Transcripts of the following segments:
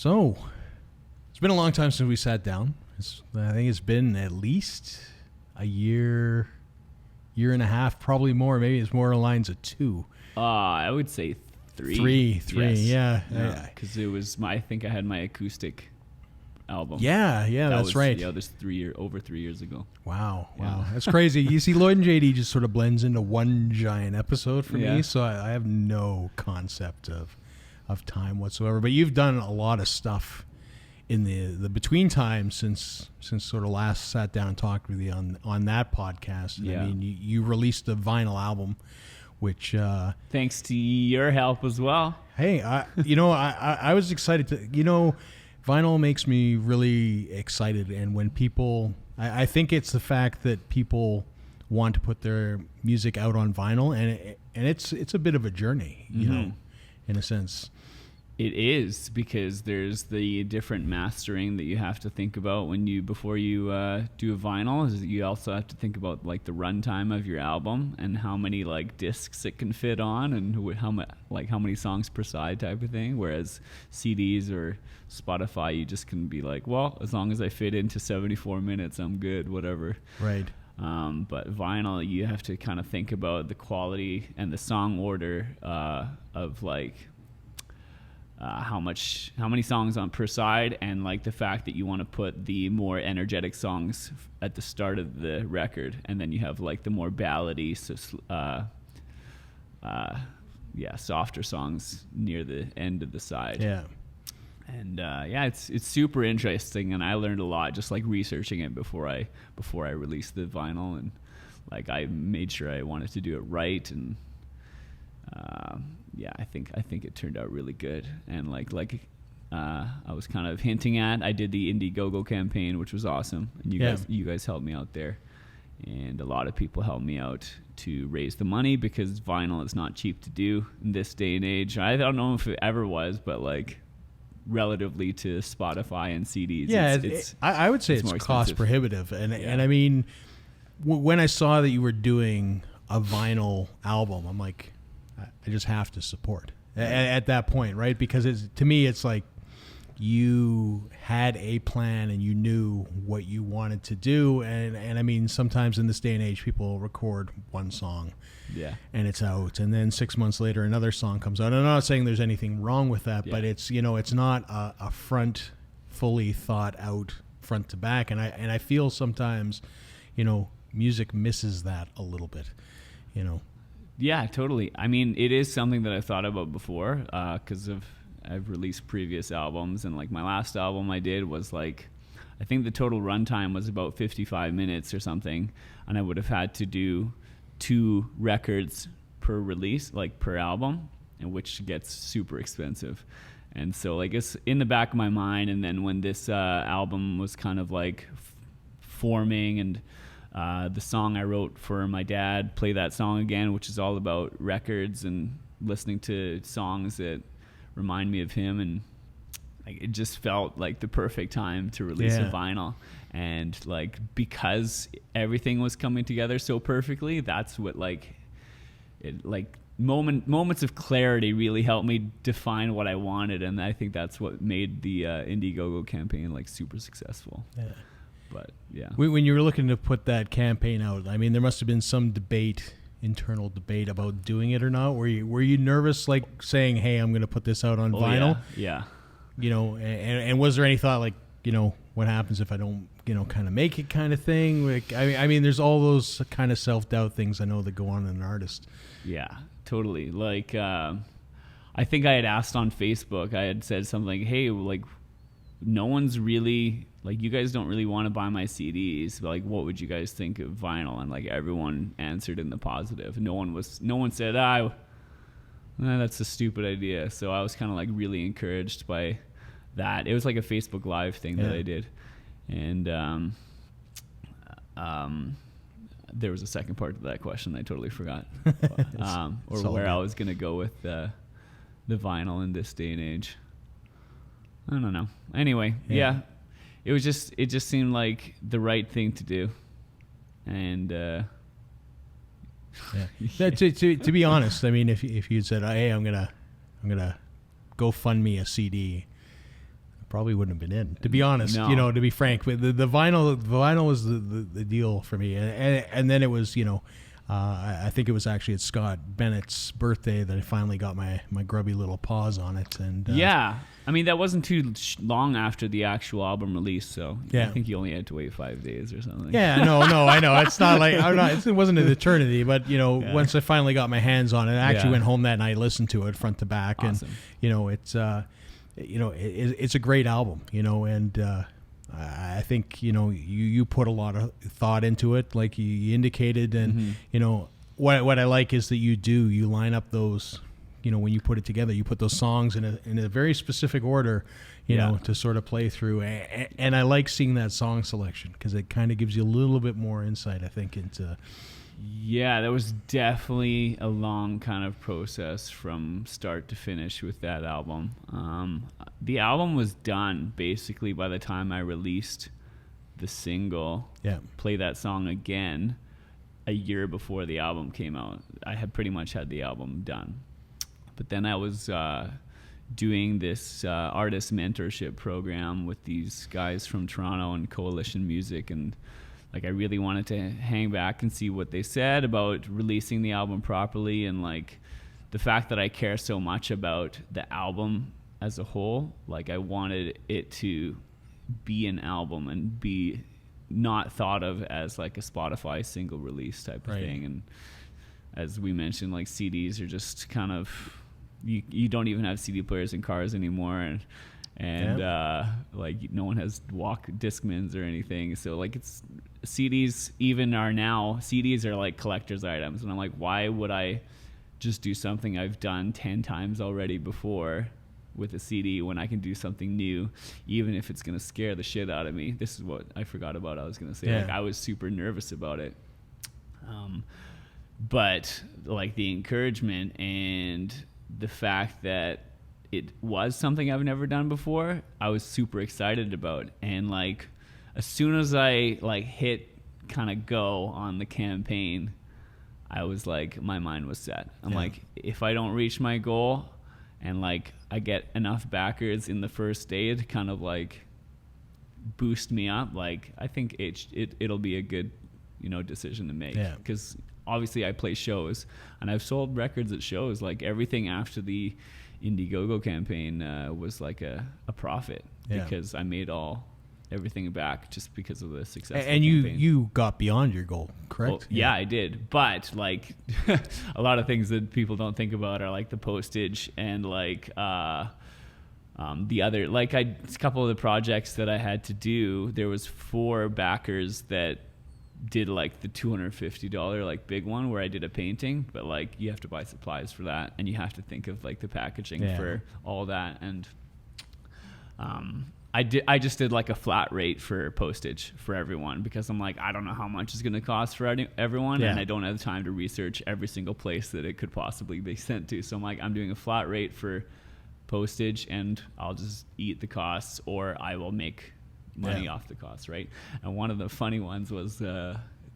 So, it's been a long time since we sat down. I think it's been at least a year and a half, probably more. Maybe it's more along the lines of 2. I would say 3. Three, yes. yeah. Because it was I think I had my acoustic album. Yeah, that's right. Yeah, this over 3 years ago. Wow, that's crazy. You see, Lloyd and JD just sort of blends into one giant episode for me, so I have no concept of time whatsoever. But you've done a lot of stuff in the between time since sort of last sat down and talked with you on that podcast. Yeah. I mean, you released a vinyl album, which thanks to your help as well. Hey, I was excited to, vinyl makes me really excited. And when people, I think it's the fact that people want to put their music out on vinyl, and it's a bit of a journey, in a sense. It is, because there's the different mastering that you have to think about before you do a vinyl. You also have to think about like the runtime of your album and how many like discs it can fit on, and how many songs per side type of thing. Whereas CDs or Spotify, you just can be like, well, as long as I fit into 74 minutes, I'm good, whatever. Right. But vinyl, you have to kind of think about the quality and the song order of like. How many songs on per side, and like the fact that you want to put the more energetic songs at the start of the record, and then you have like the more ballady, softer songs near the end of the side. Yeah. And it's super interesting, and I learned a lot just like researching it before I released the vinyl, and like I made sure I wanted to do it right, and I think it turned out really good. And like I was kind of hinting at, I did the Indiegogo campaign, which was awesome, and you guys helped me out there, and a lot of people helped me out to raise the money, because vinyl is not cheap to do in this day and age. I don't know if it ever was, but like relatively to Spotify and CDs, I would say it's cost prohibitive, and I mean, when I saw that you were doing a vinyl album, I'm like, I just have to support at that point, right? Because to me, it's like you had a plan and you knew what you wanted to do. And I mean, sometimes in this day and age, people record one song and it's out. And then 6 months later, another song comes out. And I'm not saying there's anything wrong with that, but it's, it's not a fully thought out front to back. And I feel sometimes, music misses that a little bit, Yeah, totally. I mean, it is something that I've thought about before, because I've released previous albums, and like my last album I did was like, I think the total runtime was about 55 minutes or something, and I would have had to do 2 records per release, like per album, and which gets super expensive. And so like it's in the back of my mind, and then when this album was kind of like forming, and the song I wrote for my dad, Play That Song Again, which is all about records and listening to songs that remind me of him, and like it just felt like the perfect time to release a vinyl. And like, because everything was coming together so perfectly, that's what moments of clarity really helped me define what I wanted, and I think that's what made the Indiegogo campaign like super successful. Yeah. But yeah, when you were looking to put that campaign out, I mean, there must have been some internal debate about doing it or not. Were you nervous, like saying, "Hey, I'm going to put this out on vinyl"? Yeah. And was there any thought like, what happens if I don't, kind of make it, kind of thing? Like, I mean, there's all those kind of self-doubt things I know that go on in an artist. Yeah, totally. Like, I think I had asked on Facebook. I had said something like, "Hey, like, no one's really." Like, you guys don't really want to buy my CDs, but like, what would you guys think of vinyl? And like, everyone answered in the positive. No one said, that's a stupid idea. So I was kind of like really encouraged by that. It was like a Facebook Live thing that I did. And there was a second part to that question I totally forgot. Where I was going to go with the vinyl in this day and age. I don't know. Anyway, it just seemed like the right thing to do. And to be honest, I mean, if you'd said, "Hey, I'm gonna go fund me a CD," probably wouldn't have been in, to be honest. No. You know, to be frank, but the vinyl was the deal for me, and then it was, you know, I think it was actually at Scott Bennett's birthday that I finally got my grubby little paws on it. And yeah, I mean, that wasn't too long after the actual album release, so yeah. I think you only had to wait 5 days or something. Yeah, no, I know. It's not like it wasn't an eternity, but you know, once I finally got my hands on it, I actually went home that night, listened to it front to back, awesome. And you know, it's it's a great album, you know, and I think, you know, you put a lot of thought into it, like you indicated, and you know, what I like is that you line up those, you know, when you put it together, you put those songs in a very specific order, you know, to sort of play through, and I like seeing that song selection because it kind of gives you a little bit more insight, I think, into. Yeah, that was definitely a long kind of process from start to finish with that album. The album was done basically by the time I released the single, Play That Song Again, a year before the album came out. I had pretty much had the album done. But then I was doing this artist mentorship program with these guys from Toronto and Coalition Music, and like I really wanted to hang back and see what they said about releasing the album properly, and like the fact that I care so much about the album as a whole. Like I wanted it to be an album and be not thought of as like a Spotify single release type of thing. And as we mentioned, like CDs are just kind of, you don't even have CD players in cars anymore, and like no one has walk Discmans or anything, so like it's CDs CDs are like collector's items, and I'm like, why would I just do something I've done 10 times already before with a CD when I can do something new, even if it's gonna scare the shit out of me? This is what I forgot about. I was gonna say, like I was super nervous about it, but like the encouragement and the fact that it was something I've never done before, I was super excited about. And like as soon as I like hit kind of go on the campaign, I was like, my mind was set. I'm like, if I don't reach my goal and like I get enough backers in the first day to kind of like boost me up, like I think it'll be a good, you know, decision to make. Because obviously I play shows and I've sold records at shows. Like everything after the Indiegogo campaign was like a profit because I made everything back just because of the success. And you got beyond your goal, correct? Well, yeah, I did. But like a lot of things that people don't think about are like the postage and like the other, like a couple of the projects that I had to do, there was 4 backers that did like the $250 like big one where I did a painting, but like you have to buy supplies for that and you have to think of like the packaging for all that. And I just did like a flat rate for postage for everyone because I'm like, I don't know how much it's going to cost for everyone, and I don't have the time to research every single place that it could possibly be sent to. So I'm like, I'm doing a flat rate for postage and I'll just eat the costs, or I will make money off the costs, right? And one of the funny ones was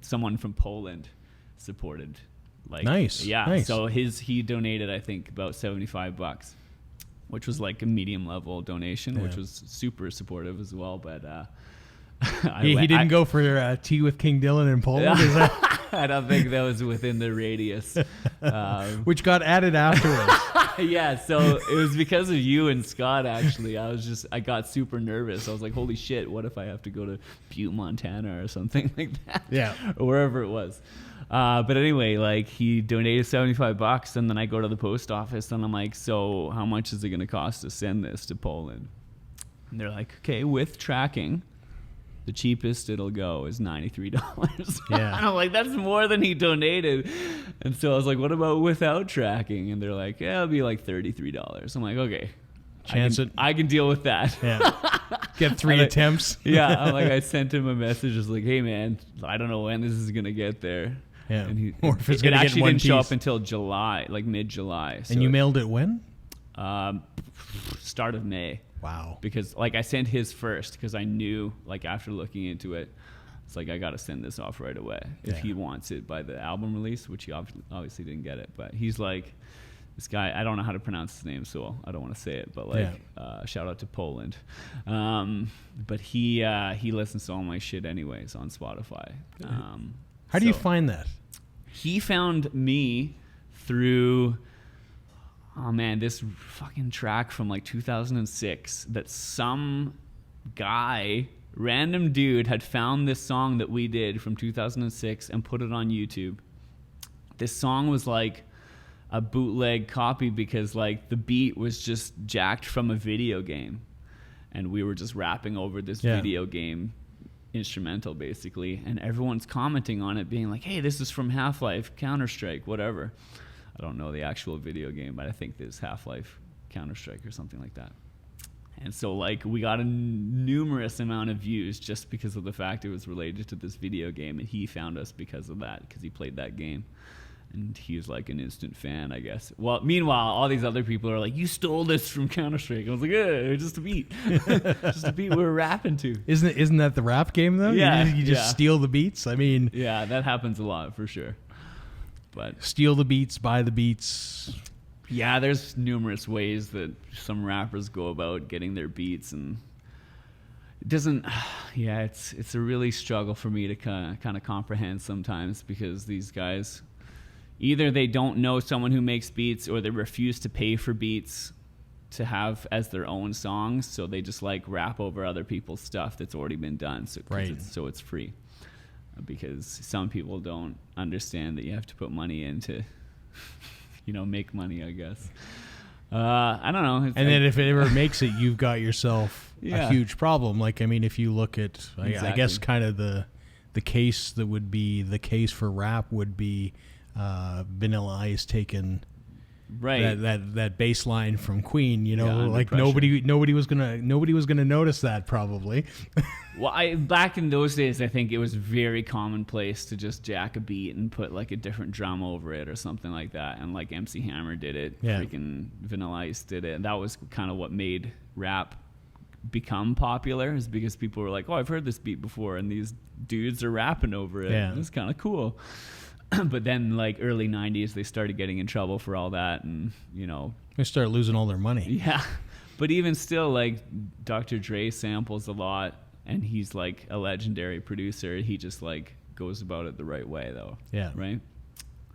someone from Poland supported. Like, nice. So he donated, I think, about $75, which was like a medium level donation, which was super supportive as well. But he didn't go for tea with King Dylan in Poland. Is that? I don't think that was within the radius, which got added afterwards. Yeah, so it was because of you and Scott. Actually, I got super nervous. I was like, "Holy shit! What if I have to go to Butte, Montana, or something like that? Yeah, or wherever it was." But anyway, like he donated $75, and then I go to the post office, and I'm like, "So how much is it going to cost to send this to Poland?" And they're like, "Okay, with tracking, the cheapest it'll go is $93. Yeah. And I'm like, that's more than he donated. And so I was like, what about without tracking? And they're like, yeah, it'll be like $33. I'm like, okay. I can deal with that. Yeah. Get 3 attempts. Yeah. I'm like, I sent him a message. I was like, hey man, I don't know when this is going to get there. Yeah. And or if it's it actually didn't show up until July, like mid-July. So and you mailed it when? Start of May. Wow. Because like I sent his first because I knew, like after looking into it, it's like I got to send this off right away if he wants it by the album release, which he obviously didn't get it. But he's like, this guy, I don't know how to pronounce his name, so I don't want to say it, but shout out to Poland. But he listens to all my shit anyways on Spotify. How do you find that? He found me through, this fucking track from like 2006 that some guy, random dude, had found this song that we did from 2006 and put it on YouTube. This song was like a bootleg copy because like the beat was just jacked from a video game, and we were just rapping over this video game instrumental basically, and everyone's commenting on it being like, hey, this is from Half-Life, Counter-Strike, whatever. I don't know the actual video game, but I think this is Half-Life, Counter-Strike or something like that. And so like we got a numerous amount of views just because of the fact it was related to this video game, and he found us because of that, because he played that game. And he's like an instant fan, I guess. Well, meanwhile, all these other people are like, you stole this from Counter-Strike. I was like, just a beat. Just a beat we were rapping to. Isn't that the rap game, though? Yeah. You just steal the beats? I mean... Yeah, that happens a lot, for sure. But steal the beats, buy the beats. Yeah, there's numerous ways that some rappers go about getting their beats, and it doesn't... Yeah, it's a really struggle for me to kind of comprehend sometimes, because these guys... Either they don't know someone who makes beats, or they refuse to pay for beats to have as their own songs, so they just like rap over other people's stuff that's already been done, so it's free. Because some people don't understand that you have to put money in to, make money, I guess. I don't know. And then if it ever makes it, you've got yourself a huge problem. Like, I mean, if you look at, I guess kind of the case that would be the case for rap would be Vanilla Ice taking that bass line from Queen, like nobody was gonna notice that probably. Well, back in those days, I think it was very commonplace to just jack a beat and put like a different drum over it or something like that, and like MC Hammer did it, freaking Vanilla Ice did it, and that was kind of what made rap become popular, is because people were like, oh, I've heard this beat before, and these dudes are rapping over it. Yeah. It's kind of cool. But then, like, early 90s, they started getting in trouble for all that, and, they started losing all their money. Yeah. But even still, like, Dr. Dre samples a lot, and he's, like, a legendary producer. He just, like, goes about it the right way, though. Yeah. Right?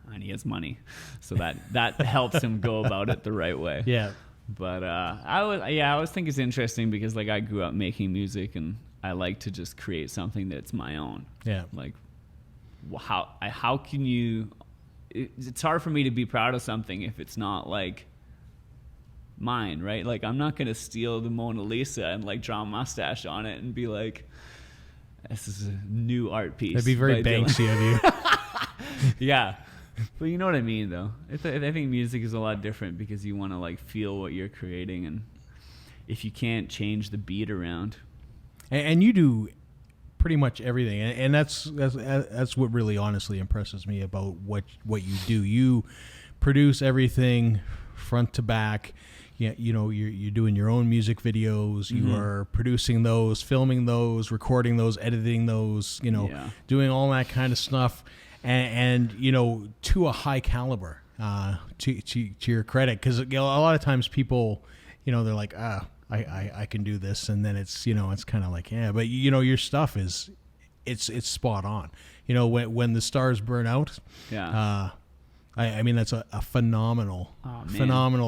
And he has money. So that helps him go about it the right way. Yeah. But I always think it's interesting because, like, I grew up making music, and I like to just create something that's my own. Yeah. Like, how can you... It's hard for me to be proud of something if it's not, like, mine, right? Like, I'm not going to steal the Mona Lisa and, like, draw a mustache on it and be like, this is a new art piece. That'd be very Banksy of you. Yeah. But you know what I mean, though. I think music is a lot different because you want to, like, feel what you're creating, and if you can't change the beat around... And you do... pretty much everything, and that's what really honestly impresses me about what you do. You produce everything front to back. You're doing your own music videos. Mm-hmm. You are producing those, filming those, recording those, editing those. Doing all that kind of stuff, and to a high caliber. To your credit, because a lot of times people, they're like, I can do this, and then it's it's kind of like, yeah, but your stuff is it's spot on. When the stars burn out, I mean that's a phenomenal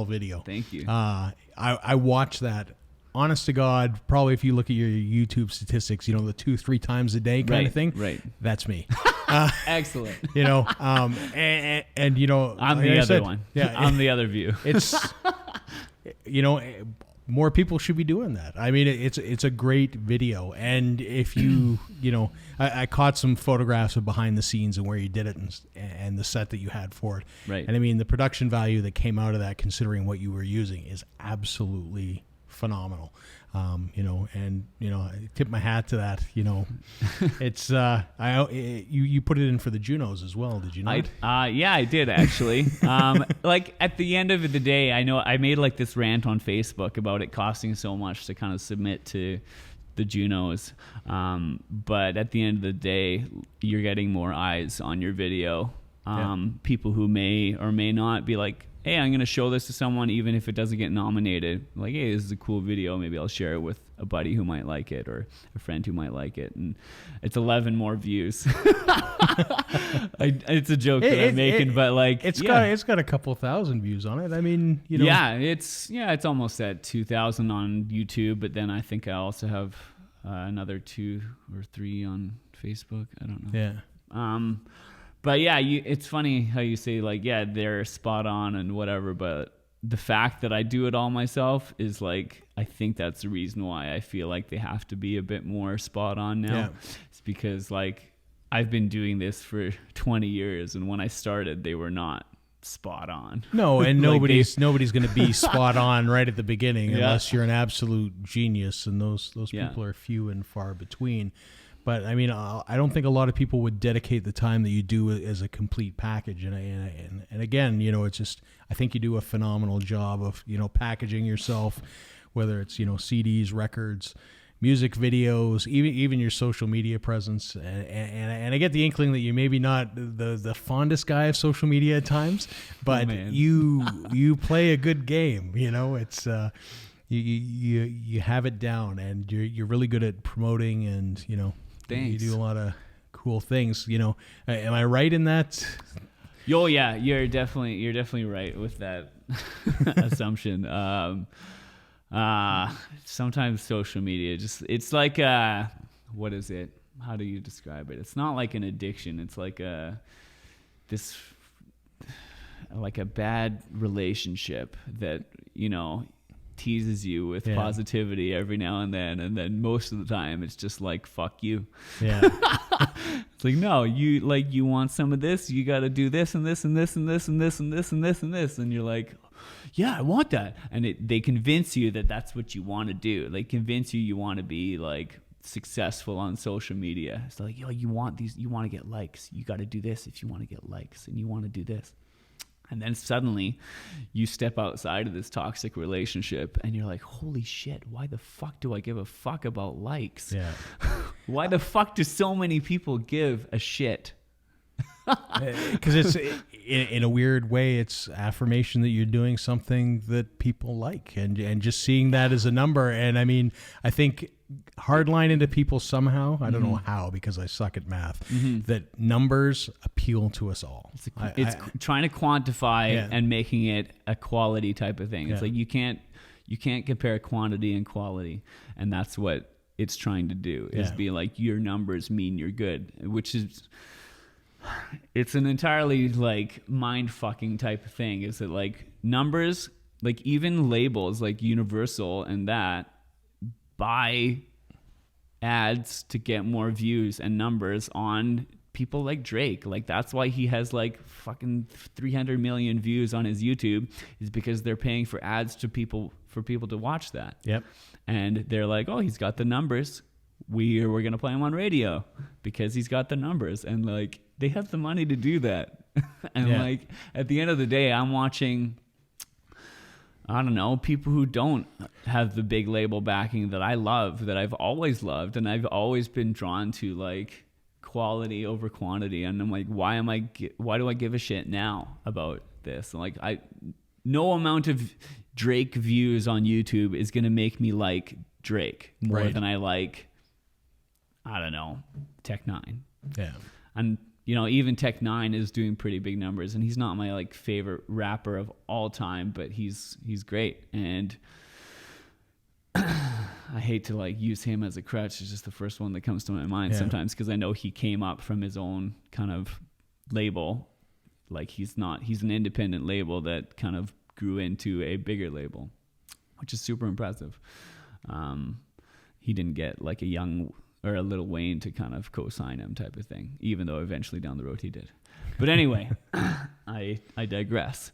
video. Thank you. I watch that, honest to God, probably if you look at your YouTube statistics, the 2-3 times a day kind of thing. Right. That's me. Excellent. I'm the other one. Yeah, I'm the other view. It's more people should be doing that. I mean, it's a great video, and if you I caught some photographs of behind the scenes and where you did it, and the set that you had for it. Right. And I mean, the production value that came out of that, considering what you were using, is absolutely phenomenal. I tip my hat to that. It's you put it in for the Junos as well, did you not? Yeah, I did actually. Like at the end of the day, I know I made like this rant on Facebook about it costing so much to kind of submit to the Junos, but at the end of the day, you're getting more eyes on your video. People who may or may not be like, hey, I'm going to show this to someone even if it doesn't get nominated. Like, hey, this is a cool video. Maybe I'll share it with a buddy who might like it or a friend who might like it. And it's 11 more views. It's a joke that I'm making, but like it's got a couple thousand views on it. I mean, you know. Yeah, it's almost at 2,000 on YouTube, but then I think I also have another 2 or 3 on Facebook. I don't know. Yeah. But yeah, it's funny how you say like, yeah, they're spot on and whatever, but the fact that I do it all myself is like, I think that's the reason why I feel like they have to be a bit more spot on now. Yeah. It's because like I've been doing this for 20 years, and when I started, they were not spot on. No, and nobody's going to be spot on right at the beginning unless you're an absolute genius, and those people are few and far between. But I mean, I don't think a lot of people would dedicate the time that you do as a complete package. And again, you know, it's just, I think you do a phenomenal job of, you know, packaging yourself, whether it's, you know, CDs, records, music videos, even your social media presence. And I get the inkling that you maybe not the fondest guy of social media at times, but you play a good game. You know, it's you have it down, and you're really good at promoting, and you know. Thanks. You do a lot of cool things, you know. Am I right in that? Oh yeah, you're definitely right with that assumption. Sometimes social media it's like what is it? How do you describe it? It's not like an addiction. It's like a bad relationship that, you know, teases you with positivity every now and then most of the time it's just like, fuck you. Yeah. It's like, no, you want some of this, you got to do this and this and this and this and this and this and this and this, and you're like, yeah, I want that. And they convince you that that's what you want to do. They convince you want to be like successful on social media. It's like, yo, you want to get likes, you got to do this if you want to get likes, and you want to do this. And then suddenly you step outside of this toxic relationship and you're like, holy shit, why the fuck do I give a fuck about likes? Yeah. Why the fuck do so many people give a shit? Because it's in a weird way, it's affirmation that you're doing something that people like, and just seeing that as a number. And I mean, I think hardline into people somehow, I don't know how, because I suck at math, that numbers appeal to us all. It's trying to quantify and making it a quality type of thing. It's like you can't compare quantity and quality, and that's what it's trying to do, is be like, your numbers mean you're good, which is, it's an entirely like mind fucking type of thing. Is it like numbers, like even labels like Universal and that buy ads to get more views and numbers on people like Drake. Like that's why he has like fucking 300 million views on his YouTube, is because they're paying for ads to people, for people to watch that. Yep. And they're like, oh, he's got the numbers, we're gonna play him on radio because he's got the numbers. And like, they have the money to do that. And like, at the end of the day, I'm watching, I don't know, people who don't have the big label backing that I love, that I've always loved, and I've always been drawn to like quality over quantity. And I'm like, why do I give a shit now about this? And like, no amount of Drake views on YouTube is going to make me like Drake more than I like, I don't know, Tech-9. Yeah. And you know, even Tech-9 is doing pretty big numbers, and he's not my like favorite rapper of all time, but he's great. And I hate to like use him as a crutch. It's just the first one that comes to my mind sometimes, because I know he came up from his own kind of label. Like he's an independent label that kind of grew into a bigger label, which is super impressive. He didn't get like a young or a Lil Wayne to kind of co-sign him type of thing, even though eventually down the road he did. But anyway, I digress.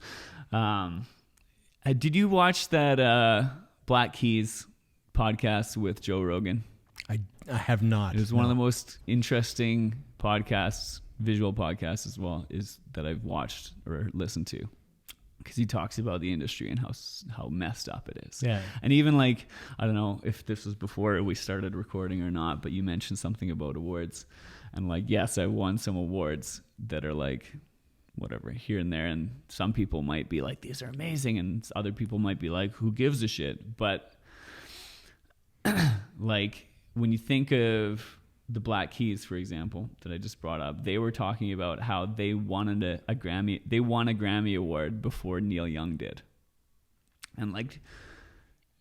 Did you watch that Black Keys podcast with Joe Rogan? I have not. It was one of the most interesting podcasts, visual podcasts as well, is that I've watched or listened to. Because he talks about the industry and how messed up it is. Yeah. And even like, I don't know if this was before we started recording or not, but you mentioned something about awards. And like, yes, I won some awards that are like whatever here and there. And some people might be like, these are amazing. And other people might be like, who gives a shit? But like when you think of the Black Keys, for example, that I just brought up, they were talking about how they wanted a Grammy. They won a Grammy award before Neil Young did. And like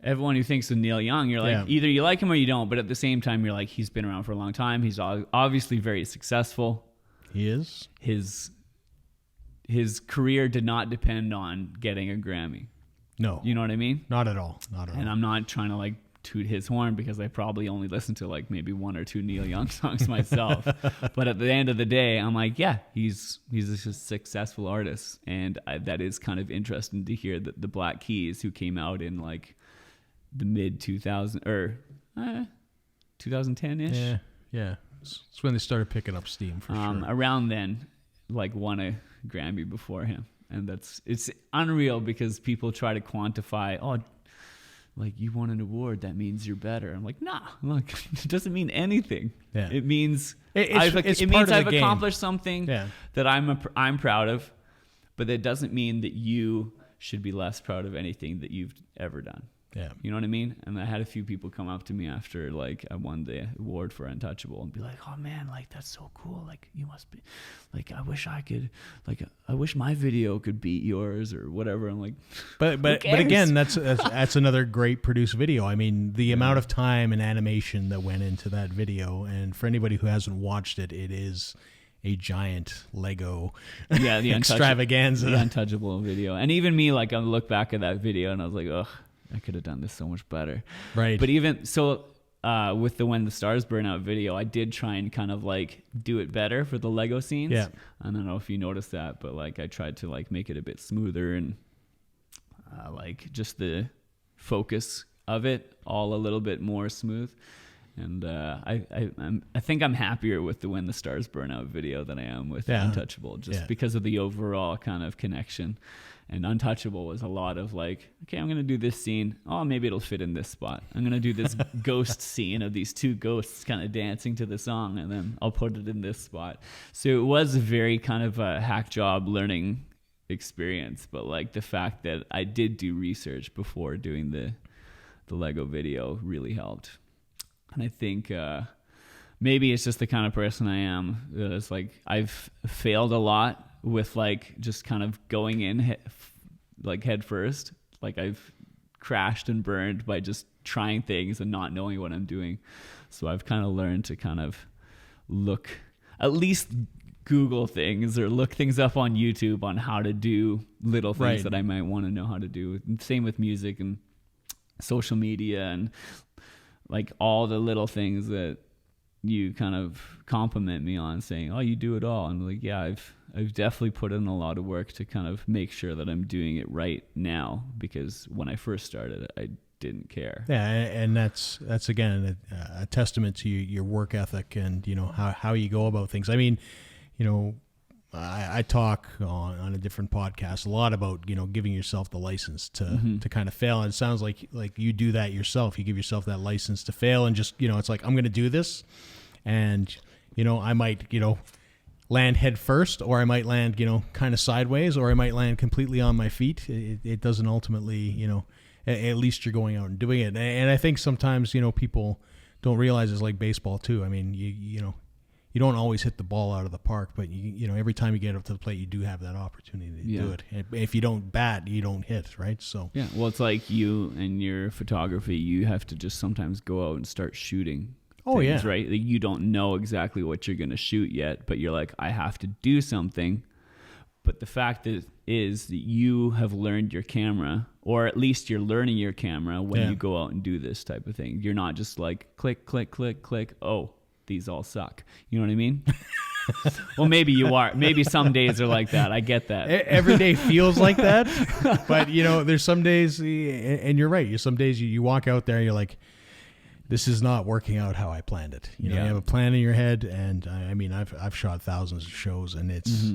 everyone who thinks of Neil Young, you're like, either you like him or you don't. But at the same time, you're like, he's been around for a long time. He's obviously very successful. He is. His career did not depend on getting a Grammy. No. You know what I mean? Not at all. Not at all. And I'm not trying to like toot his horn because I probably only listen to like maybe one or two Neil Young songs myself. But at the end of the day, I'm like, yeah, he's a successful artist. And that is kind of interesting to hear that the Black Keys, who came out in like the mid 2000 or 2010-ish. Yeah. It's when they started picking up steam for sure. Around then, like won a Grammy before him. And it's unreal because people try to quantify, oh, like you won an award, that means you're better. I'm like, nah, look, it doesn't mean anything. Yeah. It means I've accomplished something that I'm proud of, but that doesn't mean that you should be less proud of anything that you've ever done. Yeah. You know what I mean? And I had a few people come up to me after like I won the award for Untouchable and be like, oh man, like that's so cool. Like you must be like, I wish my video could beat yours or whatever. I'm like, but again, that's another great produced video. I mean, the amount of time and animation that went into that video, and for anybody who hasn't watched it, it is a giant Lego the extravaganza. The Untouchable video. And even me, like I look back at that video and I was like, ugh, I could have done this so much better. Right. But even so, with the When the Stars Burn Out video, I did try and kind of like do it better for the Lego scenes. Yeah. I don't know if you noticed that, but like I tried to like make it a bit smoother and like just the focus of it all a little bit more smooth. And I think I'm happier with the When the Stars Burn Out video than I am with Untouchable, just because of the overall kind of connection. And Untouchable was a lot of like, okay, I'm going to do this scene. Oh, maybe it'll fit in this spot. I'm going to do this ghost scene of these two ghosts kind of dancing to the song, and then I'll put it in this spot. So it was a very kind of a hack job learning experience. But like the fact that I did do research before doing the Lego video really helped. And I think maybe it's just the kind of person I am. It's like I've failed a lot with like just kind of going in head first. Like I've crashed and burned by just trying things and not knowing what I'm doing. So I've kind of learned to kind of at least Google things or look things up on YouTube on how to do little things that I might want to know how to do. Same with music and social media and like all the little things that you kind of compliment me on, saying, oh, you do it all. And like, yeah, I've definitely put in a lot of work to kind of make sure that I'm doing it right now, because when I first started, I didn't care. Yeah. And that's again, a testament to your work ethic and, you know, how you go about things. I mean, you know, I talk on a different podcast a lot about, you know, giving yourself the license to kind of fail. And it sounds like you do that yourself. You give yourself that license to fail and just, you know, it's like, I'm going to do this. And, you know, I might, you know, land head first, or I might land, you know, kind of sideways, or I might land completely on my feet. It doesn't ultimately, you know, at least you're going out and doing it. And I think sometimes, you know, people don't realize it's like baseball too. I mean, you know, you don't always hit the ball out of the park, but you know, every time you get up to the plate, you do have that opportunity to do it. And if you don't bat, you don't hit, right? So yeah, well, it's like you and your photography. You have to just sometimes go out and start shooting. Things, right? Like you don't know exactly what you're going to shoot yet, but you're like, I have to do something. But the fact is that you have learned your camera, or at least you're learning your camera when you go out and do this type of thing. You're not just like click, click, click, click. Oh, these all suck. You know what I mean? Well, maybe you are. Maybe some days are like that. I get that. Every day feels like that. But, you know, there's some days, and you're right. Some days you walk out there and you're like, this is not working out how I planned it. You know, you have a plan in your head. And I mean, I've shot thousands of shows, and it's,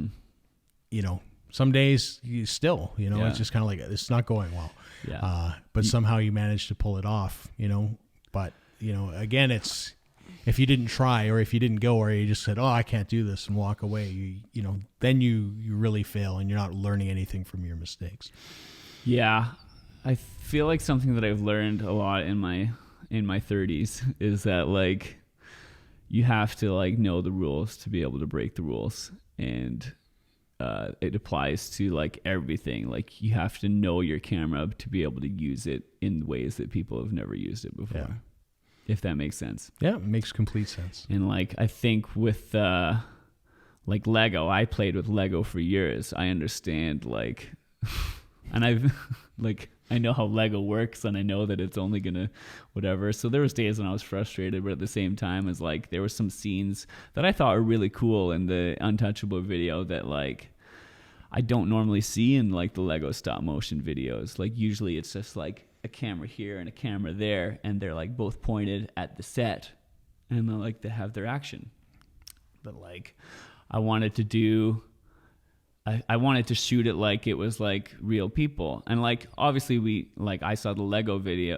you know, some days you still, you know, it's just kind of like, it's not going well. Yeah. But somehow you manage to pull it off, you know. But, you know, again, it's if you didn't try, or if you didn't go, or you just said, "Oh, I can't do this," and walk away, then you really fail, and you're not learning anything from your mistakes. Yeah, I feel like something that I've learned a lot in my 30s is that like you have to like know the rules to be able to break the rules, and it applies to like everything. Like you have to know your camera to be able to use it in ways that people have never used it before. Yeah. If that makes sense. Yeah, it makes complete sense. And like I think with like Lego, I played with Lego for years. I understand like and I've like I know how Lego works, and I know that it's only gonna whatever. So there was days when I was frustrated, but at the same time, as like there were some scenes that I thought were really cool in the Untouchable video that like I don't normally see in like the Lego stop motion videos. Like usually it's just like a camera here and a camera there, and they're like both pointed at the set, and they have their action. But like I wanted to shoot it like it was like real people. And like obviously I saw the Lego movie,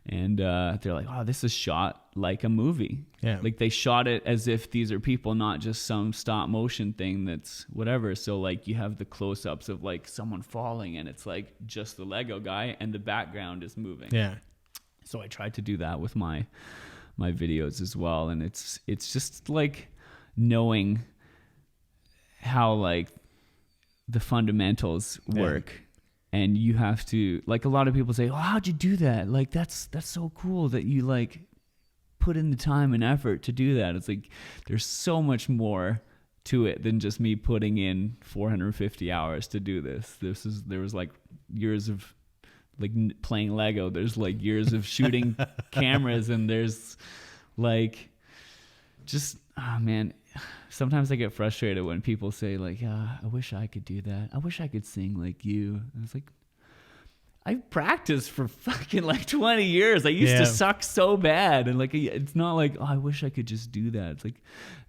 and they're like, "Oh, this is shot like a movie." Yeah. Like they shot it as if these are people, not just some stop motion thing that's whatever. So like you have the close-ups of like someone falling, and it's like just the Lego guy and the background is moving. Yeah. So I tried to do that with my videos as well, and it's just like knowing how like the fundamentals work. Yeah. And you have to, like, a lot of people say, "Oh, how'd you do that? Like that's so cool that you like put in the time and effort to do that." It's like there's so much more to it than just me putting in 450 hours to do this. There was like years of like playing Lego. There's like years of shooting cameras, and there's like just man. Sometimes I get frustrated when people say like, "I wish I could do that. I wish I could sing like you." And it's like, I practiced for fucking like 20 years. I used to suck so bad. And like, it's not like, "Oh, I wish I could just do that." It's like,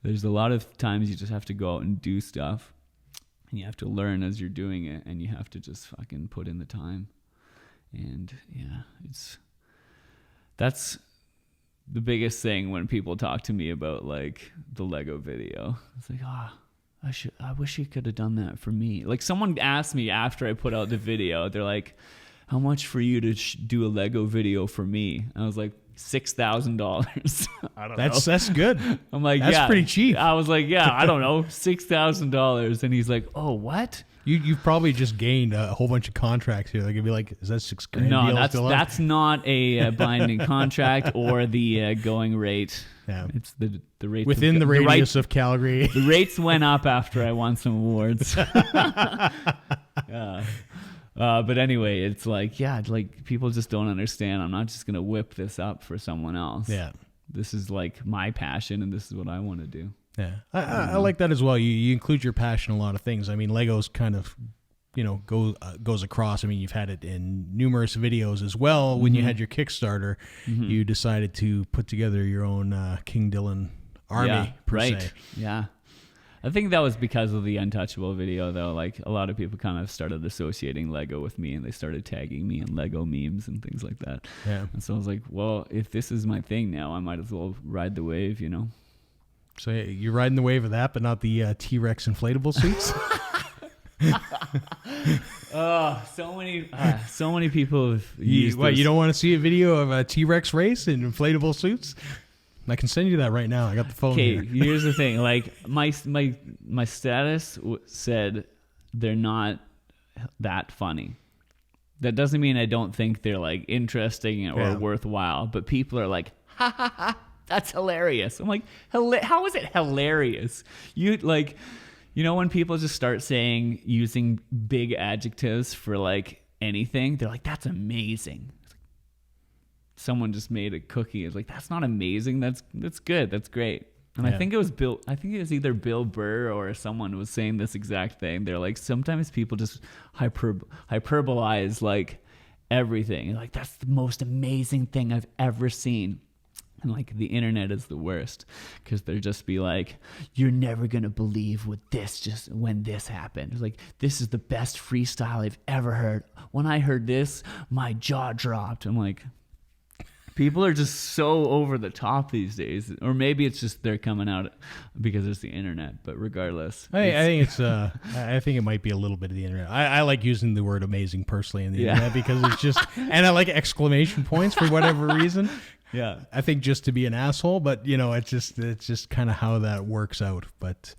there's a lot of times you just have to go out and do stuff, and you have to learn as you're doing it, and you have to just fucking put in the time. And yeah, that's the biggest thing when people talk to me about like the Lego video. It's like, I wish you could have done that for me. Like someone asked me after I put out the video, they're like, "How much for you to do a Lego video for me?" And I was like, $6,000. I don't know. That's good. I'm like, that's pretty cheap. I was like, I don't know, $6,000. And he's like, "Oh, what?" You've probably just gained a whole bunch of contracts here. Like, it'd be like, "Is that $6,000?" No, that's not a binding contract or the going rate. Yeah, it's the rate within the radius of Calgary. The rates went up after I won some awards. But anyway, it's like, like people just don't understand. I'm not just gonna whip this up for someone else. Yeah, this is like my passion, and this is what I want to do. Yeah, I like that as well. You include your passion in a lot of things. I mean, Lego's kind of, goes across. I mean, you've had it in numerous videos as well. When you had your Kickstarter, you decided to put together your own King Dylan army, per se. Yeah. I think that was because of the Untouchable video, though. Like, a lot of people kind of started associating Lego with me, and they started tagging me in Lego memes and things like that. Yeah. And so I was like, well, if this is my thing now, I might as well ride the wave, So you're riding the wave of that, but not the T-Rex inflatable suits? So many people have used you don't want to see a video of a T-Rex race in inflatable suits? I can send you that right now. I got the phone here. Okay, here's the thing. Like, my status said they're not that funny. That doesn't mean I don't think they're like interesting or worthwhile, but people are like, "Ha ha ha, that's hilarious." I'm like, how is it hilarious? When people just start using big adjectives for like anything, they're like, "That's amazing." It's like, someone just made a cookie. It's like, that's not amazing. That's good. That's great. And I think it was either Bill Burr or someone was saying this exact thing. They're like, sometimes people just hyperbolize like everything. Like, that's the most amazing thing I've ever seen. And like the internet is the worst, because they'll just be like, "You're never gonna believe when this happened." It's like, "This is the best freestyle I've ever heard. When I heard this, my jaw dropped." I'm like, People are just so over the top these days, or maybe it's just they're coming out because it's the internet. But regardless, I think it might be a little bit of the internet. I like using the word amazing personally in the internet because it's just, and I like exclamation points for whatever reason. Yeah, I think just to be an asshole, but it's just kind of how that works out. But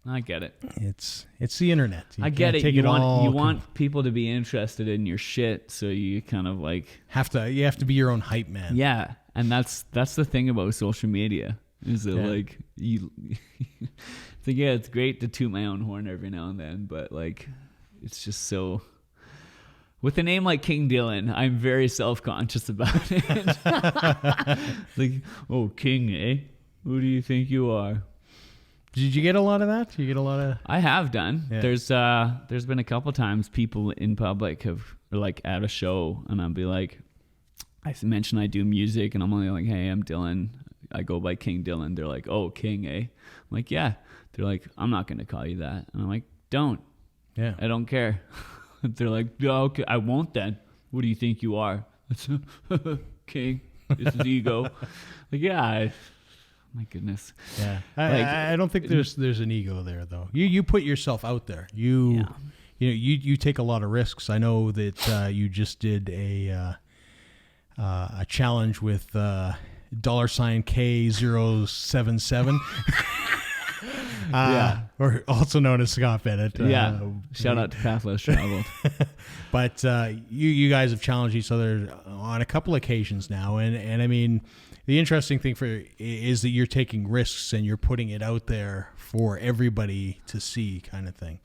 I get it. It's the internet. I get it. You want people to be interested in your shit, so you kind of like you have to be your own hype man. Yeah, and that's the thing about social media is that like you. It's like, it's great to toot my own horn every now and then, but like it's just so. With a name like King Dylan, I'm very self-conscious about it. Like, oh, King, eh? Who do you think you are? Did you get a lot of that? Did you get a lot of? I have done. Yeah. There's been a couple times people in public have like at a show, and I'll be like, I mention I do music, and I'm only like, hey, I'm Dylan. I go by King Dylan. They're like, oh, King, eh? I'm like, yeah. They're like, I'm not gonna call you that, and I'm like, don't. Yeah. I don't care. They're like, oh, okay, I won't then. What do you think you are? King. It's his ego. Like, yeah. My goodness. Yeah. I don't think there's an ego there though. You put yourself out there. You take a lot of risks. I know that you just did a challenge with $K077. Or also known as Scott Bennett. Shout out to Path Less Traveled. But you guys have challenged each other on a couple occasions now, and I mean, the interesting thing is that you're taking risks and you're putting it out there for everybody to see, kind of thing.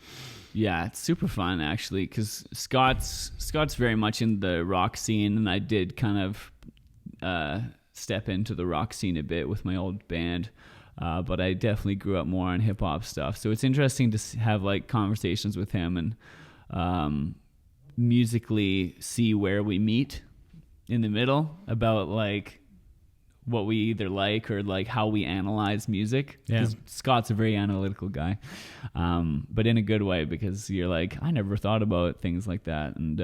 Yeah, it's super fun actually, because Scott's very much in the rock scene, and I did kind of step into the rock scene a bit with my old band. But I definitely grew up more on hip hop stuff. So it's interesting to have like conversations with him and musically see where we meet in the middle about like what we either like or like how we analyze music. Yeah. Scott's a very analytical guy, but in a good way, because you're like, I never thought about things like that. And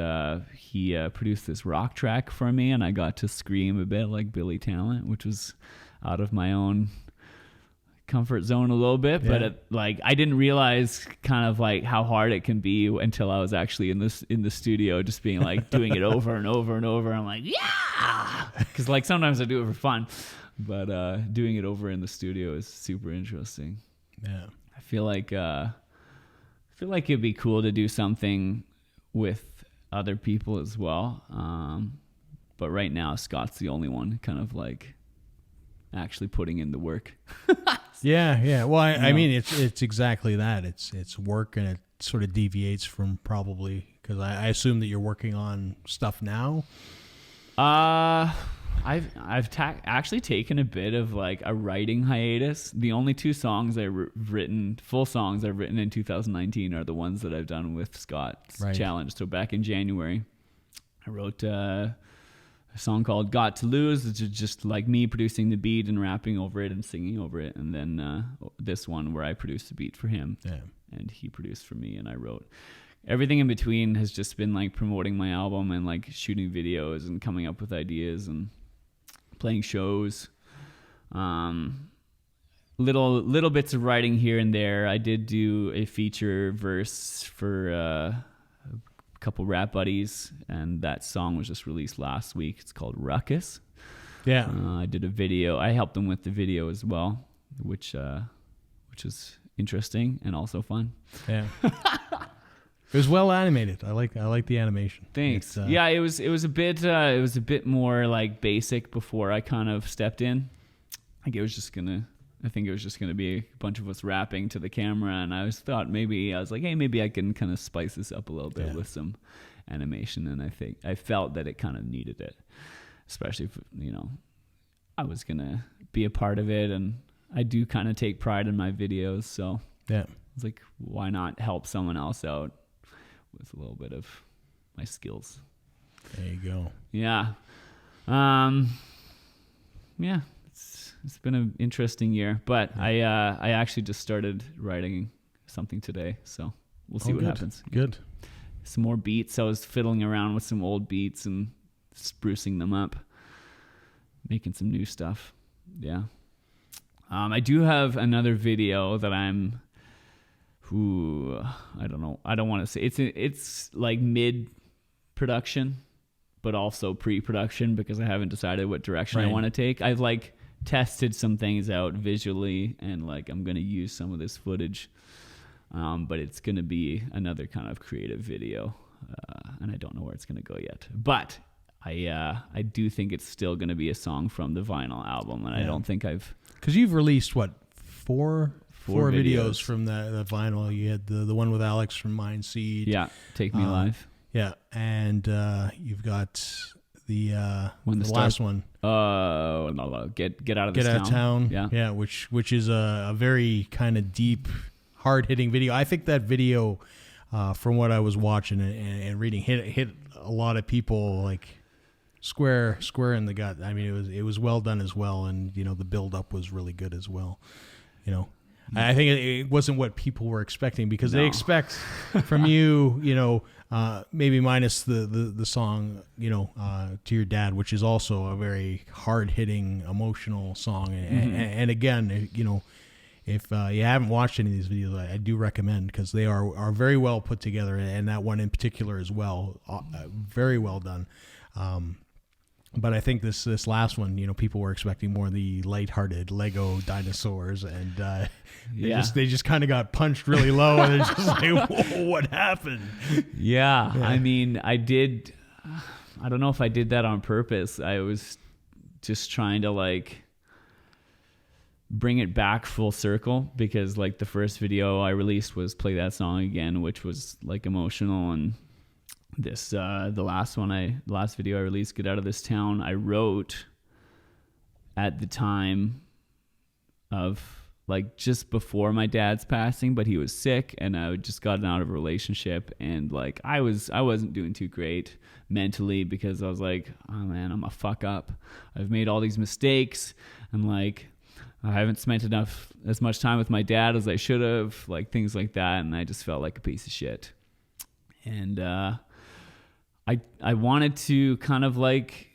he produced this rock track for me, and I got to scream a bit like Billy Talent, which was out of my own comfort zone a little bit, but I didn't realize kind of like how hard it can be until I was actually in the studio, just being like doing it over and over and over. I'm like, yeah, because like sometimes I do it for fun, but doing it over in the studio is super interesting. Yeah, I feel like it'd be cool to do something with other people as well. But right now, Scott's the only one kind of like actually putting in the work. Yeah. Well, I mean, it's exactly that. It's work, and it sort of deviates from probably, because I assume that you're working on stuff now. I've actually taken a bit of like a writing hiatus. The only two songs I've written, full songs I've written in 2019, are the ones that I've done with Scott's challenge. So back in January, I wrote a song called Got to Lose, which is just like me producing the beat and rapping over it and singing over it. And then this one where I produced the beat for him, and he produced for me, and I wrote. Everything in between has just been like promoting my album and like shooting videos and coming up with ideas and playing shows. Little bits of writing here and there. I did do a feature verse for a couple rap buddies, and that song was just released last week. It's called Ruckus. Yeah. I did a video. I helped them with the video as well, which is interesting and also fun. Yeah. It was well animated. I like the animation. Thanks. Yeah, it was a bit more like basic before I kind of stepped in. I think it was just gonna be a bunch of us rapping to the camera, and I was like, hey, maybe I can kind of spice this up a little bit with some animation, and I felt that it kind of needed it, especially if, I was gonna be a part of it, and I do kind of take pride in my videos, so I was like, why not help someone else out with a little bit of my skills? There you go. Yeah. Yeah. It's been an interesting year, but I actually just started writing something today, so we'll see what happens. Good. Some more beats. I was fiddling around with some old beats and sprucing them up. making some new stuff. Yeah. I do have another video that I don't know. I don't want to say it's like mid production, but also pre-production because I haven't decided what direction I want to take. I've like tested some things out visually and like I'm going to use some of this footage. But it's going to be another kind of creative video. And I don't know where it's going to go yet, but I do think it's still going to be a song from the vinyl album. And I don't think because you've released four videos from the vinyl. You had the one with Alex from Mind Seed. Yeah. Take Me Alive. Yeah. And, you've got the last one. Get Out of This Town. Get Out of Town. Yeah. Yeah. Which is a very kind of deep, hard hitting video. I think that video, from what I was watching and reading, hit a lot of people like square in the gut. I mean, it was well done as well, and the build up was really good as well. I think it wasn't what people were expecting because they expect from you, maybe minus the song, To Your Dad, which is also a very hard hitting, emotional song, and again, if you haven't watched any of these videos, I do recommend because they are very well put together, and that one in particular as well, very well done. But I think this last one, people were expecting more of the lighthearted Lego dinosaurs, and they just kind of got punched really low, and it's just like, whoa, what happened? Yeah, I mean, I don't know if I did that on purpose. I was just trying to like bring it back full circle because like the first video I released was Play That Song Again, which was like emotional, and this the last video I released, Get Out of This Town, I wrote at the time of like just before my dad's passing, but he was sick and I had just gotten out of a relationship, and like I wasn't doing too great mentally because I was like, oh man, I'm a fuck up. I've made all these mistakes and like I haven't spent as much time with my dad as I should have, like things like that, and I just felt like a piece of shit. And I wanted to kind of like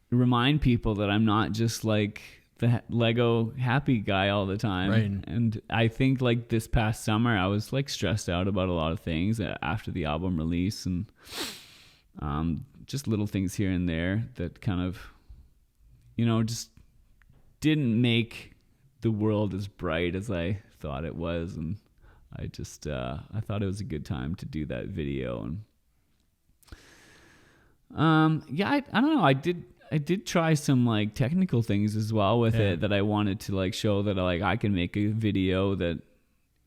remind people that I'm not just like the Lego happy guy all the time. Right. And I think like this past summer I was like stressed out about a lot of things after the album release, and just little things here and there that kind of, just didn't make the world as bright as I thought it was. And I just, I thought it was a good time to do that video. And I don't know. I did try some like technical things as well with it that I wanted to like show that like I can make a video that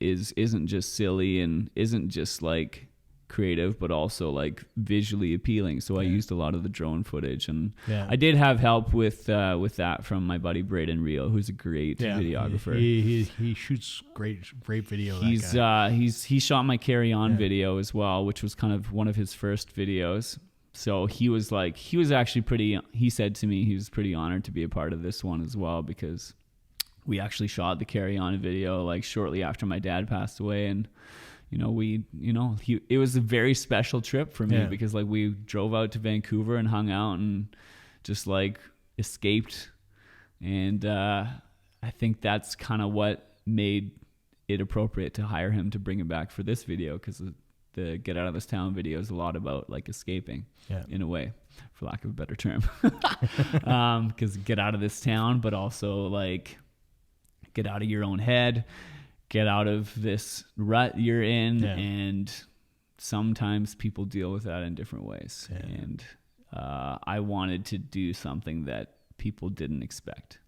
isn't just silly and isn't just like creative, but also like visually appealing. So I used a lot of the drone footage, and I did have help with that from my buddy Braden Reel, who's a great videographer. He shoots great video. He shot my Carry On video as well, which was kind of one of his first videos. So he said to me he was pretty honored to be a part of this one as well, because we actually shot the Carry On video like shortly after my dad passed away. And it was a very special trip for me because like we drove out to Vancouver and hung out and just like escaped. And I think that's kind of what made it appropriate to hire him to bring him back for this video, because the Get Out of This Town video is a lot about like escaping in a way, for lack of a better term. Because get out of this town, but also like get out of your own head, get out of this rut you're in. And sometimes people deal with that in different ways. And I wanted to do something that people didn't expect.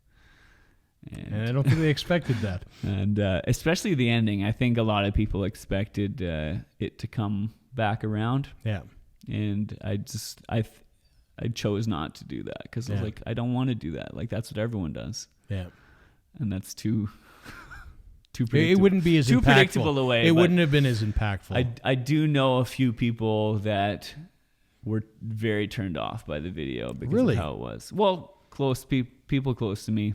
And I don't think they expected that. And especially the ending. I think a lot of people expected it to come back around. Yeah. And I chose not to do that because I was like, I don't want to do that. Like, that's what everyone does. Yeah. And that's too predictable. It wouldn't be as too impactful. Predictable a way. It wouldn't have been as impactful. I do know a few people that were very turned off by the video because of how it was. Well, people close to me.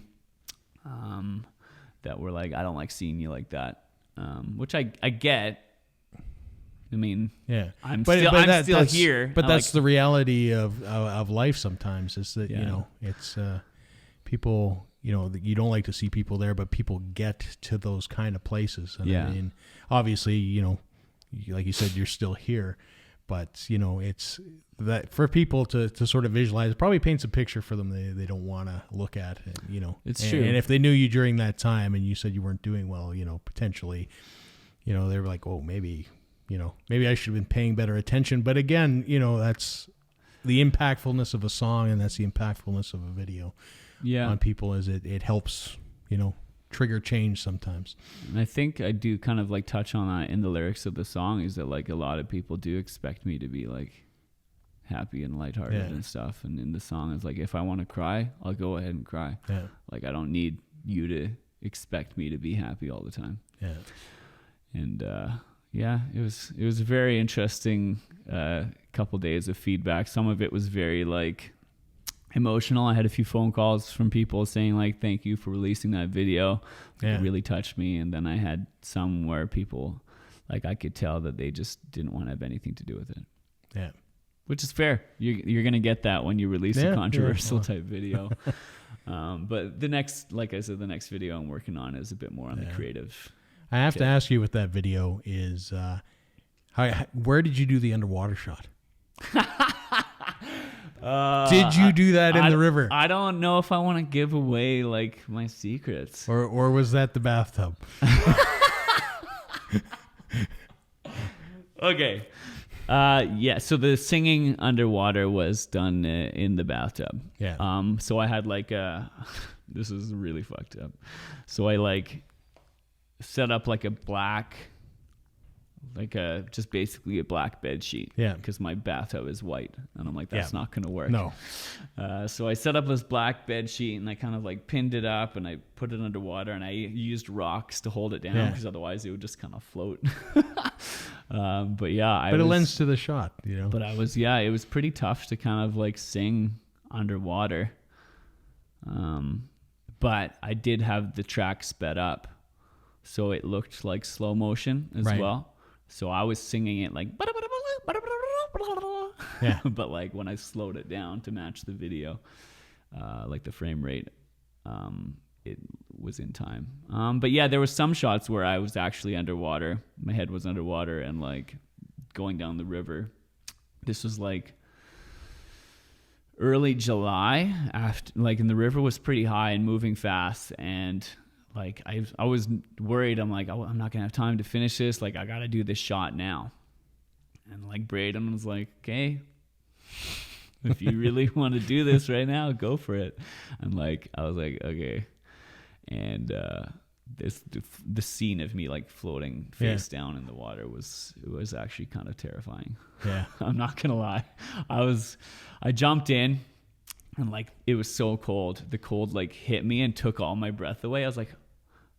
That were like, I don't like seeing you like that, which I get, I mean, yeah, I'm still here. But that's the reality of life sometimes, is that, you know, it's people, you know, you don't like to see people there, but people get to those kind of places. And I mean, obviously, you know, like you said, you're still here, but, you know, it's that for people to sort of visualize, it probably paints a picture for them they don't want to look at, you know. It's true. And if they knew you during that time and you said you weren't doing well, you know, potentially, you know, they were like, oh, maybe I should have been paying better attention. But again, you know, that's the impactfulness of a song, and that's the impactfulness of a video on people, is it helps, you know, trigger change sometimes. And I think I do kind of like touch on that in the lyrics of the song, is that like a lot of people do expect me to be like happy and lighthearted and stuff. And in the song, it's like, if I want to cry, I'll go ahead and cry. Yeah. Like, I don't need you to expect me to be happy all the time. Yeah. And, it was a very interesting couple days of feedback. Some of it was very like emotional. I had a few phone calls from people saying like, thank you for releasing that video. It really touched me. And then I had some where people, like, I could tell that they just didn't want to have anything to do with it. Yeah. Which is fair. You're going to get that when you release a controversial type video. But the next video I'm working on is a bit more on the creative. I have to ask you, with that video, is where did you do the underwater shot? Did you do that in the river? I don't know if I want to give away like my secrets. Or was that the bathtub? Okay. So the singing underwater was done in the bathtub. Yeah. So I had like this is really fucked up. So I like set up like just basically a black bed sheet. Yeah. Because my bathtub is white, and I'm like, that's not gonna work. No. So I set up this black bed sheet, and I kind of like pinned it up, and I put it underwater, and I used rocks to hold it down, because otherwise it would just kind of float. But it lends to the shot, you know. But it was pretty tough to kind of like sing underwater. But I did have the track sped up, so it looked like slow motion as well. So I was singing it like, but like when I slowed it down to match the video, like the frame rate, it was in time. But there was some shots where I was actually underwater. My head was underwater and like going down the river. This was like early July, and the river was pretty high and moving fast, and like I was worried. I'm like, I'm not gonna have time to finish this. Like, I gotta do this shot now. And like Braden was like, okay, if you really want to do this right now, go for it. And like I was like, okay. And the scene of me like floating face down in the water was actually kind of terrifying. Yeah, I'm not gonna lie. I jumped in, and like it was so cold. The cold like hit me and took all my breath away. I was like,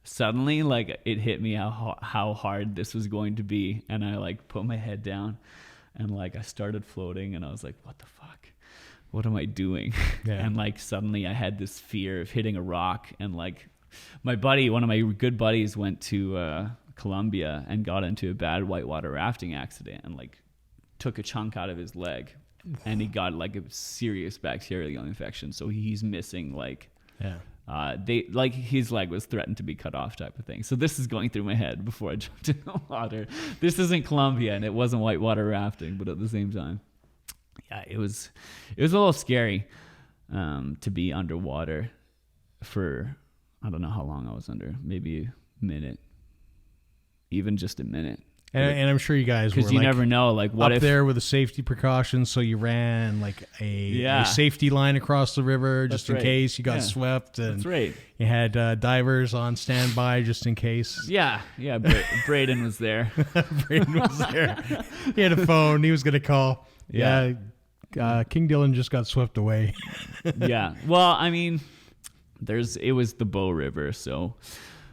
suddenly like it hit me how hard this was going to be, and I like put my head down, and like I started floating, and I was like, what the fuck? What am I doing? Yeah. And like suddenly I had this fear of hitting a rock, and like my buddy, one of my good buddies, went to Colombia and got into a bad whitewater rafting accident and like took a chunk out of his leg, and he got like a serious bacterial infection. So he's missing like, his leg was threatened to be cut off type of thing. So this is going through my head before I jumped in the water. This isn't Colombia, and it wasn't whitewater rafting, but at the same time, it was a little scary to be underwater for, I don't know how long I was under, maybe a minute, even just a minute. And I'm sure you guys were, because you like, never know, like what up if there with the safety precautions. So you ran like a safety line across the river just in case you got swept. And that's right. You had divers on standby just in case. Yeah. Braden was there. Braden was there. He had a phone. He was going to call. Yeah. King Dylan just got swept away. Yeah. Well, I mean, it was the Bow River, so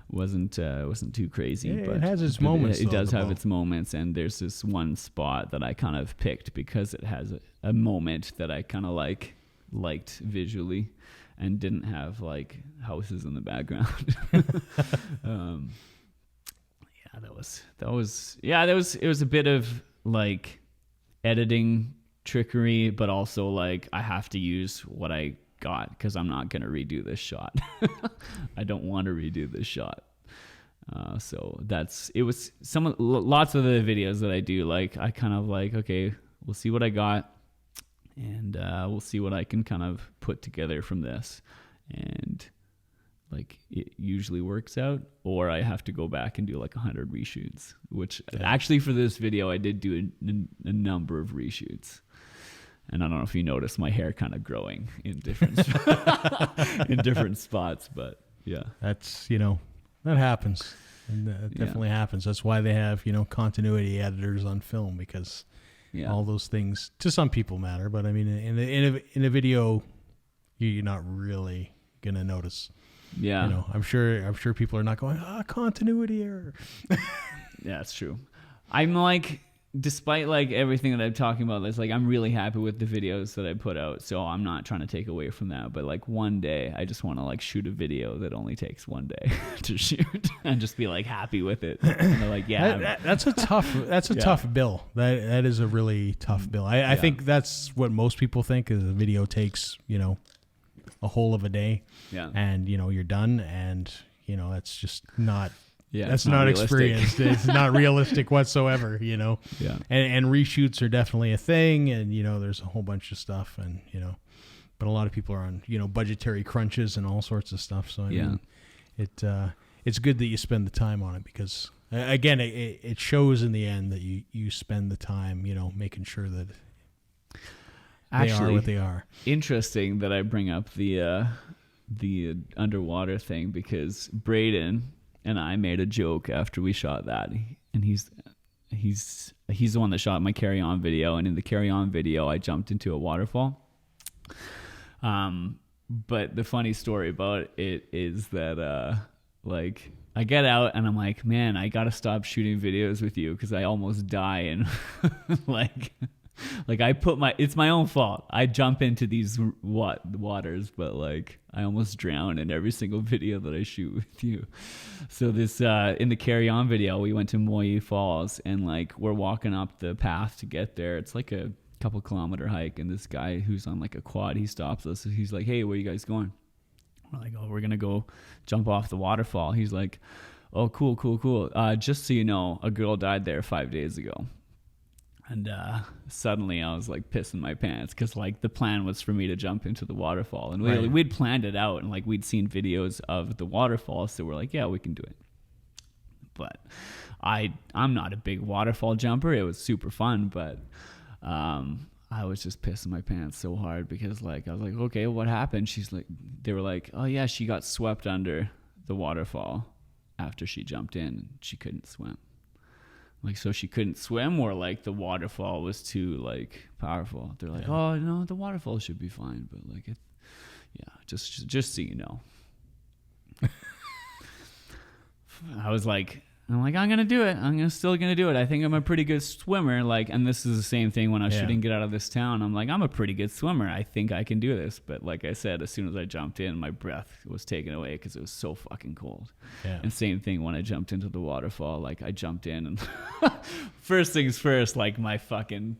wasn't too crazy. Yeah, but it has its moments. It does have its moments, and there's this one spot that I kind of picked because it has a moment that I kind of liked visually, and didn't have like houses in the background. It was a bit of like editing trickery, but also like I have to use what I got because I'm not going to redo this shot. I don't want to redo this shot. So it was lots of the videos that I do, like I kind of like, okay, we'll see what I got and we'll see what I can kind of put together from this. And like it usually works out, or I have to go back and do like 100 reshoots, which actually for this video I did do a number of reshoots. And I don't know if you noticed my hair kind of growing in different in different spots, but yeah, that's that happens, and that definitely happens. That's why they have continuity editors on film, because all those things to some people matter. But I mean, in a video, you're not really gonna notice. Yeah, I'm sure people are not going continuity error. Yeah, it's true. I'm like, despite like everything that I'm talking about, it's like I'm really happy with the videos that I put out, so I'm not trying to take away from that. But like one day I just want to like shoot a video that only takes one day to shoot and just be like happy with it. And like, that's a tough bill. That is a really tough bill. I think that's what most people think, is a video takes a whole of a day, and you're done, and that's just not. Yeah, that's not experienced. It's not realistic whatsoever, Yeah. And reshoots are definitely a thing, and there's a whole bunch of stuff, and but a lot of people are on budgetary crunches and all sorts of stuff. So I mean, it's good that you spend the time on it, because again, it shows in the end that you spend the time, making sure that they are what they are. Interesting that I bring up the underwater thing, because Braden and I made a joke after we shot that, and he's the one that shot my Carry On video, and in the Carry On video I jumped into a waterfall. But the funny story about it is that like I get out and I'm like, man, I gotta stop shooting videos with you because I almost die, and like it's my own fault. I jump into these waters, but like I almost drown in every single video that I shoot with you. So this in the Carry On video, we went to Moyi Falls, and like we're walking up the path to get there. It's like a couple kilometer hike, and this guy who's on like a quad, he stops us. He's like, "Hey, where are you guys going?" We're like, "Oh, we're gonna go jump off the waterfall." He's like, "Oh, cool. Just so you know, a girl died there 5 days ago." And suddenly I was like pissing my pants, because like the plan was for me to jump into the waterfall, and we'd planned it out, and like we'd seen videos of the waterfall, so we're like, yeah, we can do it. But I'm not a big waterfall jumper. It was super fun, but I was just pissing my pants so hard, because like I was like, okay, what happened? They were like, oh yeah, she got swept under the waterfall after she jumped in, and she couldn't swim. Like, so she couldn't swim, or like the waterfall was too like powerful. They're like, oh no, the waterfall should be fine, but like just so you know. I'm like, I'm gonna do it. Still gonna do it. I think I'm a pretty good swimmer. Like, and this is the same thing when I was shooting Get Out of This Town. I'm like, I'm a pretty good swimmer. I think I can do this. But like I said, as soon as I jumped in, my breath was taken away because it was so fucking cold. Yeah. And same thing when I jumped into the waterfall. Like, I jumped in, and first things first, like my fucking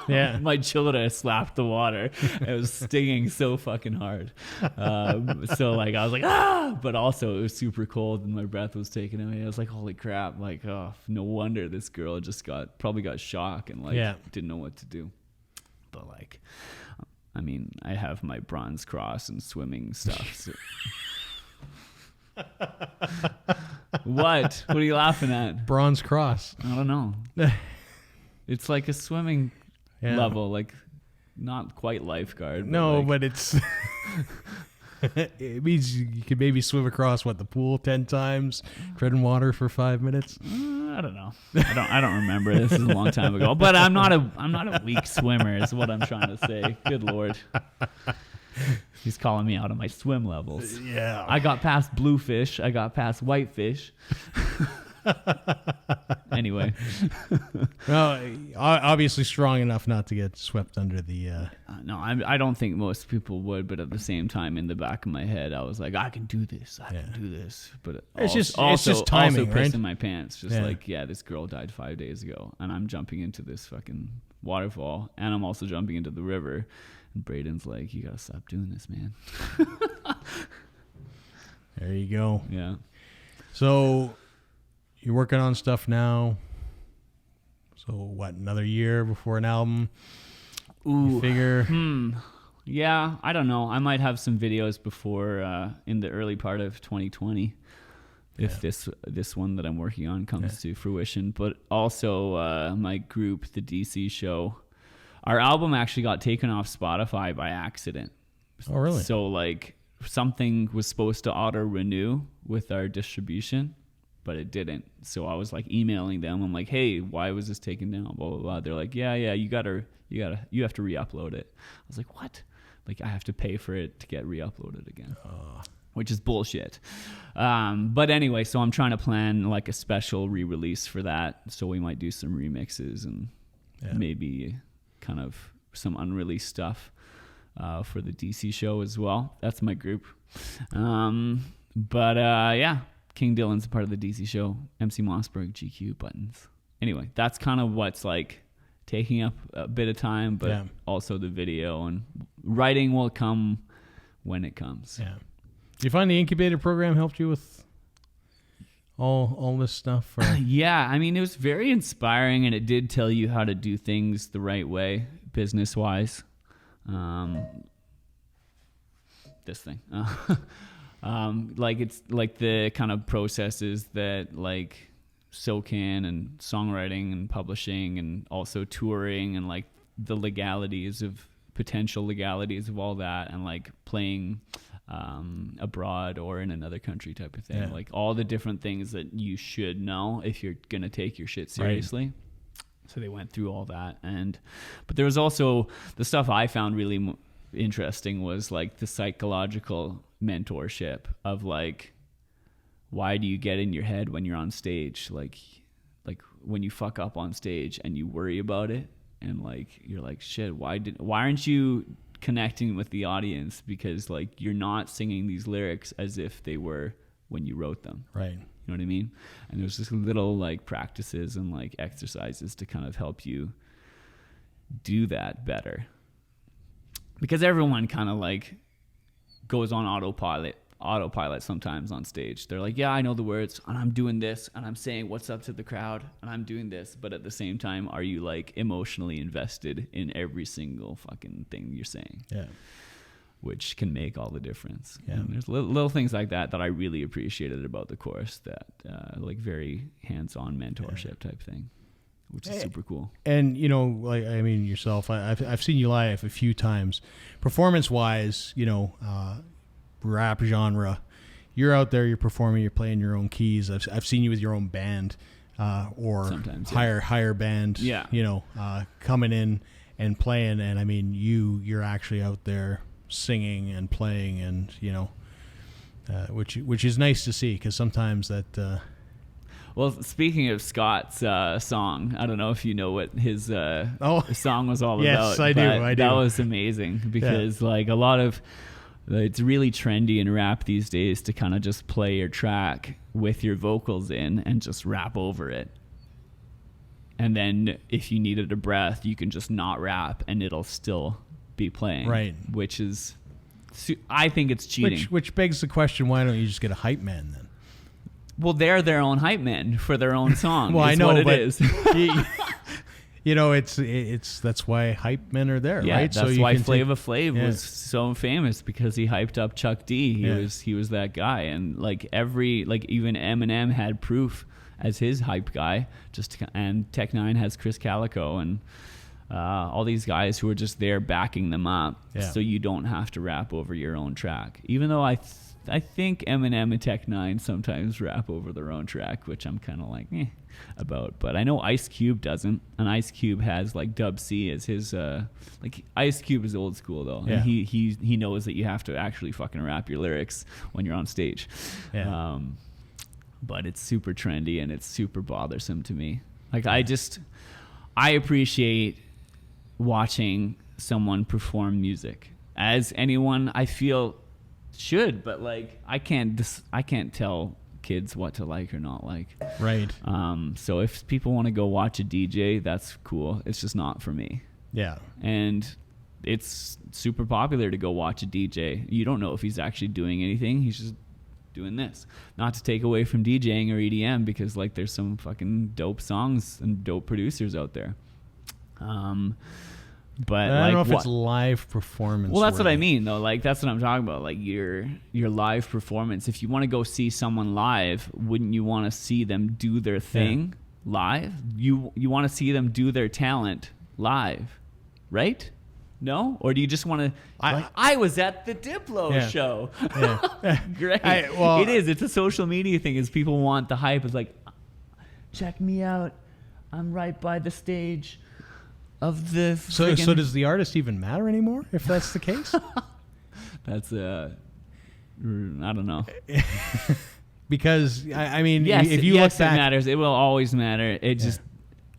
my childa slapped the water. It was stinging so fucking hard. So like I was like, but also it was super cold and my breath was taken away. I was like, holy crap, like, oh, no wonder this girl just probably got shock and like didn't know what to do. But like, I mean, I have my bronze cross and swimming stuff. So. What are you laughing at? Bronze cross. I don't know. It's like a swimming level, like not quite lifeguard. But it's it means you could maybe swim across the pool 10 times, tread in water for 5 minutes. I don't know. I don't remember. This is a long time ago. But I'm not a weak swimmer, is what I'm trying to say. Good Lord. He's calling me out on my swim levels. Yeah. I got past bluefish. I got past whitefish. Anyway. Well, obviously strong enough not to get swept under the no, I don't think most people would, but at the same time, in the back of my head, I was like, I can do this, I can do this. But it's just timing, also right? pissing my pants, just like, this girl died 5 days ago, and I'm jumping into this fucking waterfall, and I'm also jumping into the river, and Braden's like, you gotta stop doing this, man. There you go. Yeah. So you're working on stuff now. So what, another year before an album? Ooh. You figure? Yeah, I don't know. I might have some videos before in the early part of 2020 if this one that I'm working on comes to fruition. But also my group, the DC Show, our album actually got taken off Spotify by accident. Oh, really? So like something was supposed to auto renew with our distribution, but it didn't. So I was like emailing them. I'm like, hey, why was this taken down? Blah, blah, blah. They're like, yeah, you have to re-upload it. I was like, what? Like I have to pay for it to get re-uploaded again, which is bullshit. But anyway, so I'm trying to plan like a special re-release for that. So we might do some remixes and maybe kind of some unreleased stuff for the DC Show as well. That's my group. King Dylan's a part of the DC Show, MC Mossberg, GQ, Buttons. Anyway, that's kind of what's like taking up a bit of time, but also the video and writing will come when it comes. Yeah. Do you find the incubator program helped you with all this stuff? Or? Yeah, I mean, it was very inspiring, and it did tell you how to do things the right way, business-wise. This thing. Like it's like the kind of processes that like SoCan and songwriting and publishing and also touring and like the potential legalities of all that and like playing abroad or in another country type of thing. Like all the different things that you should know if you're going to take your shit seriously. Right. So they went through all that. But there was also the stuff I found really interesting was like the psychological mentorship of like, why do you get in your head when you're on stage? Like when you fuck up on stage and you worry about it and like, you're like, shit, why aren't you connecting with the audience? Because like, you're not singing these lyrics as if they were when you wrote them. Right. You know what I mean? And there's just little like practices and like exercises to kind of help you do that better. Because everyone kind of like goes on autopilot sometimes on stage. They're like, yeah, I know the words and I'm doing this and I'm saying what's up to the crowd and I'm doing this. But at the same time, are you like emotionally invested in every single fucking thing you're saying? Yeah. Which can make all the difference. Yeah. And there's little things like that I really appreciated about the course, that like very hands-on mentorship type thing, which is super cool. And, you know, like, I mean, yourself, I've seen you live a few times. Performance-wise, you know, rap genre, you're out there, you're performing, you're playing your own keys. I've seen you with your own band or sometimes, higher band, you know, coming in and playing. And, I mean, you're actually out there singing and playing, and you know, which is nice to see, because sometimes that well, speaking of Scott's song, I don't know if you know what his song was all about. Yes, I do. That was amazing, because like a lot of it's really trendy in rap these days to kind of just play your track with your vocals in and just rap over it. And then if you needed a breath, you can just not rap and it'll still be playing, right? Which is, I think it's cheating. Which begs the question: why don't you just get a hype man then? Well, they're their own hype man for their own song. Well, I know, what but it is. You know, it's that's why hype men are there, right? That's why Flava Flav was so famous, because he hyped up Chuck D. He was that guy, and like even Eminem had Proof as his hype guy, and Tech Nine has Chris Calico, and all these guys who are just there backing them up, so you don't have to rap over your own track. Even though I think Eminem and Tech Nine sometimes rap over their own track, which I'm kind of like about. But I know Ice Cube doesn't, and Ice Cube has like Dub C as his like Ice Cube is old school though, and he knows that you have to actually fucking rap your lyrics when you're on stage. But it's super trendy and it's super bothersome to me. Like I appreciate watching someone perform music, as anyone I feel should, but like I can't tell kids what to like or not like. Right. So if people want to go watch a DJ, that's cool. It's just not for me. Yeah. And it's super popular to go watch a DJ. You don't know if he's actually doing anything. He's just doing this. Not to take away from DJing or EDM, because like there's some fucking dope songs and dope producers out there. But I don't know if it's live performance. Well, that's what I mean, though. Like, that's what I'm talking about. Like, your live performance. If you want to go see someone live, wouldn't you want to see them do their thing live? You want to see them do their talent live, right? No? Or do you just want to... I was at the Diplo show. Yeah. Great. It is. It's a social media thing. Is people want the hype. It's like, check me out. I'm right by the stage of the... So does the artist even matter anymore, if that's the case? That's I don't know. Because, I mean, yes, if you look back... it matters. It will always matter. It just...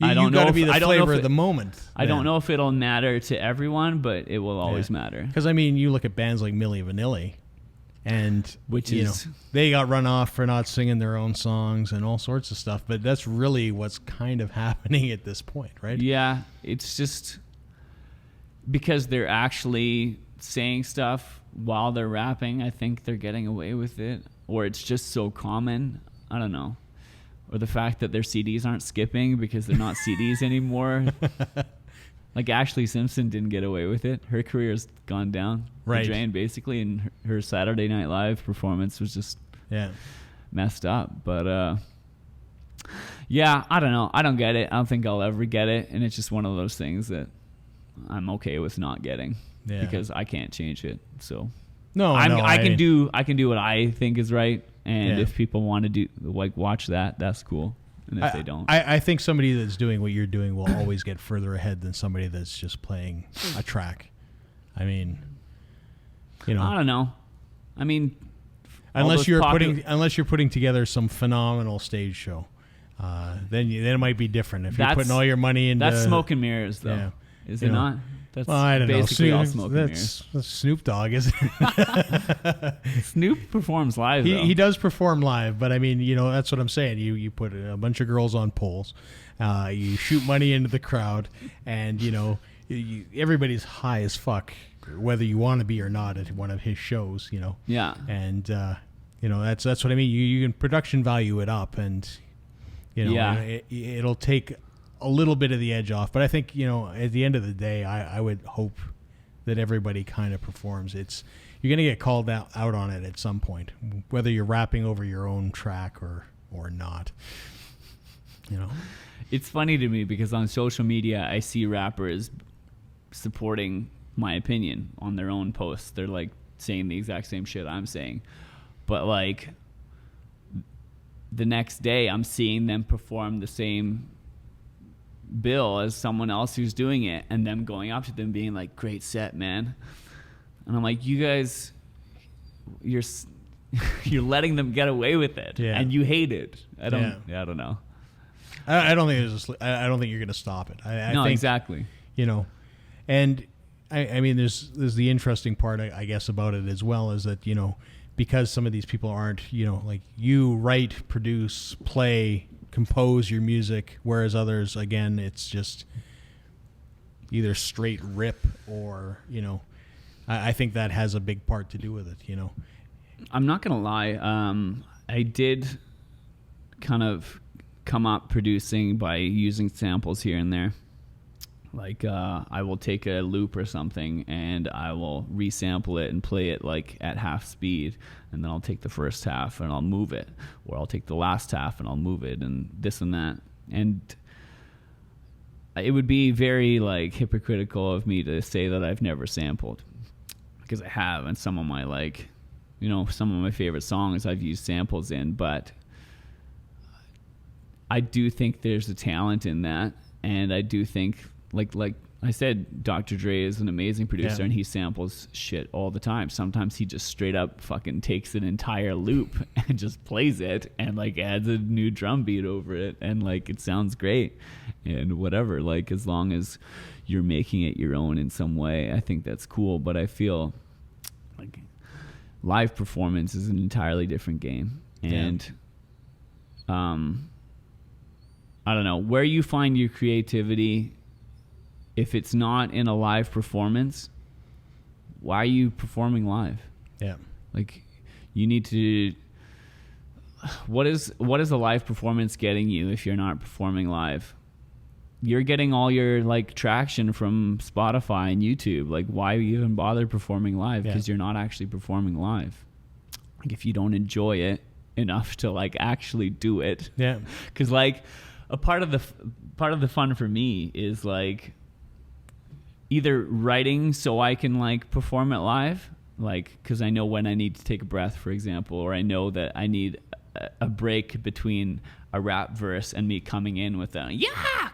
I don't know. You've got to be the flavor of the moment. I don't know if it'll matter to everyone, but it will always matter. Because, I mean, you look at bands like Milli Vanilli, and they got run off for not singing their own songs and all sorts of stuff. But that's really what's kind of happening at this point, right? Yeah, it's just because they're actually saying stuff while they're rapping. I think they're getting away with it, or it's just so common. I don't know. Or the fact that their CDs aren't skipping because they're not CDs anymore. Like Ashley Simpson didn't get away with it. Her career's gone down the drain, basically, and her Saturday Night Live performance was just messed up. But I don't know. I don't get it. I don't think I'll ever get it, and it's just one of those things that I'm okay with not getting because I can't change it. So I can do what I think is right. And if people want to do watch that, that's cool. And if they don't, I think somebody that's doing what you're doing will always get further ahead than somebody that's just playing a track. I mean, I don't know. I mean, unless you're putting together some phenomenal stage show, then it might be different. If you're putting all your money into that's smoke and mirrors, though, is it not? That's I don't basically know. all smoke and mirrors. That's Snoop Dogg, isn't it? Snoop performs live, though. He does perform live, but I mean, that's what I'm saying. You put a bunch of girls on poles, you shoot money into the crowd, and everybody's high as fuck, whether you want to be or not at one of his shows. Yeah. And that's what I mean. You can production value it up, and it'll take a little bit of the edge off, but I think at the end of the day, I would hope that everybody kind of performs. You're gonna get called out on it at some point, whether you're rapping over your own track or not. It's funny to me because on social media I see rappers supporting my opinion on their own posts. They're like saying the exact same shit I'm saying, but like the next day I'm seeing them perform the same bill as someone else who's doing it, and them going up to them being like, great set, man. And I'm like, you guys, you're letting them get away with it, and you hate it. I don't know. I don't think I don't think you're going to stop it. I think, exactly. And I mean, there's the interesting part, I guess, about it as well, is that because some of these people aren't like you write, produce, play, compose your music, whereas others, again, it's just either straight rip or I think that has a big part to do with it. I'm not gonna lie, I did kind of come up producing by using samples here and there. Like I will take a loop or something and I will resample it and play it like at half speed, and then I'll take the first half and I'll move it, or I'll take the last half and I'll move it, and this and that. And it would be very like hypocritical of me to say that I've never sampled, because I have, and some of my some of my favorite songs I've used samples in. But I do think there's a talent in that, and I do think like I said Dr. Dre is an amazing producer, and he samples shit all the time. Sometimes he just straight up fucking takes an entire loop and just plays it and like adds a new drum beat over it, and like it sounds great and whatever. Like as long as you're making it your own in some way, I think that's cool. But I feel like live performance is an entirely different game, and I don't know where you find your creativity. If it's not in a live performance, why are you performing live? Yeah. Like you need to, what is a live performance getting you if you're not performing live? You're getting all your like traction from Spotify and YouTube. Like why even bother performing live? Because you're not actually performing live. Like if you don't enjoy it enough to like actually do it. Yeah. Cause like a part of the fun for me is like, either writing so I can like perform it live, like because I know when I need to take a breath, for example, or I know that I need a break between a rap verse and me coming in with a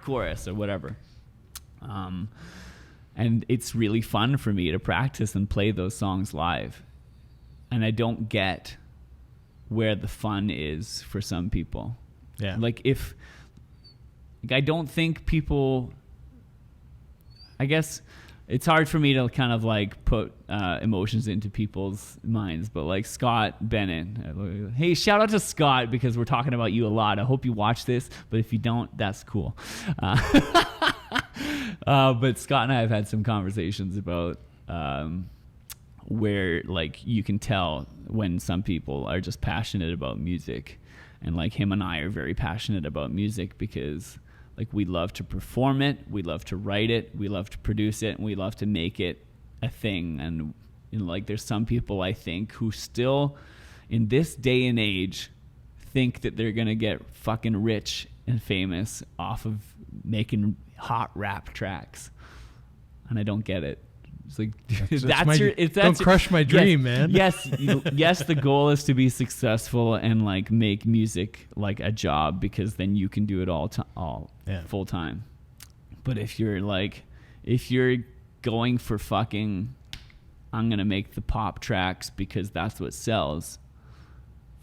chorus or whatever. And it's really fun for me to practice and play those songs live. And I don't get where the fun is for some people. Yeah. Like I don't think people, I guess it's hard for me to kind of like put emotions into people's minds, but like Scott Bennett, hey, shout out to Scott because we're talking about you a lot. I hope you watch this, but if you don't, that's cool. But Scott and I have had some conversations about where like you can tell when some people are just passionate about music, and like him and I are very passionate about music because like we love to perform it, we love to write it, we love to produce it, and we love to make it a thing. And you know, like there's some people I think who still in this day and age think that they're gonna get fucking rich and famous off of making hot rap tracks, and I don't get it. It's like don't crush my dream, man. Yes, the goal is to be successful and like make music like a job because then you can do it all full time. But if you're going for fucking, I'm gonna make the pop tracks because that's what sells,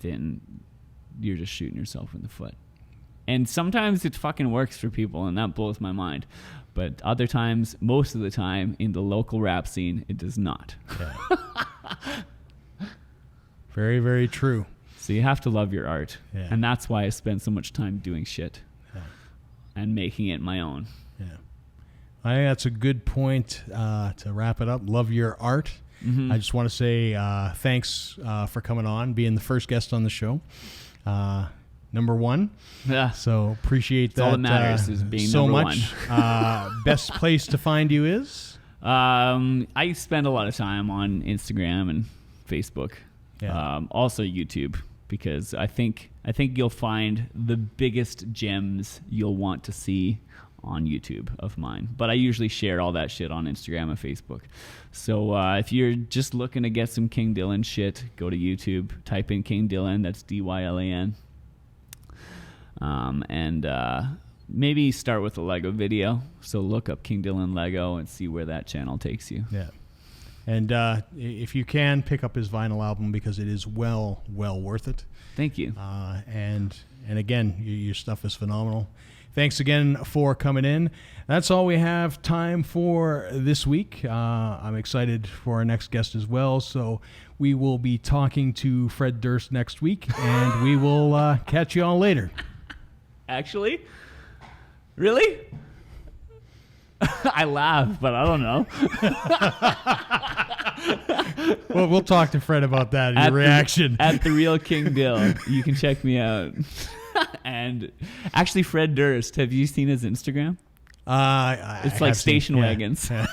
then you're just shooting yourself in the foot. And sometimes it fucking works for people, and that blows my mind. But other times, most of the time, in the local rap scene, it does not. Yeah. Very, very true. So you have to love your art. Yeah. And that's why I spend so much time doing shit and making it my own. Yeah. I think that's a good point to wrap it up. Love your art. Mm-hmm. I just want to say thanks for coming on, being the first guest on the show. Number one. Yeah. So appreciate that. All that matters is being so number much. One. Best place to find you is? I spend a lot of time on Instagram and Facebook. Yeah. Also YouTube, because I think you'll find the biggest gems you'll want to see on YouTube of mine. But I usually share all that shit on Instagram and Facebook. So if you're just looking to get some King Dylan shit, go to YouTube, type in King Dylan, that's Dylan. And maybe start with a Lego video. So look up King Dylan Lego and see where that channel takes you. Yeah. And if you can, pick up his vinyl album because it is well worth it. Thank you. And again, your stuff is phenomenal. Thanks again for coming in. That's all we have time for this week. I'm excited for our next guest as well. So we will be talking to Fred Durst next week, and we will catch you all later. Actually? Really? I laugh, but I don't know. Well, we'll talk to Fred about that, your reaction. At The Real King Dill. You can check me out. And actually, Fred Durst, have you seen his Instagram? It's like station wagons. Yeah.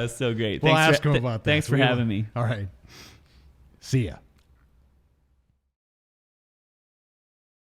So great. We'll ask him about that. Thanks for having me. All right. See ya.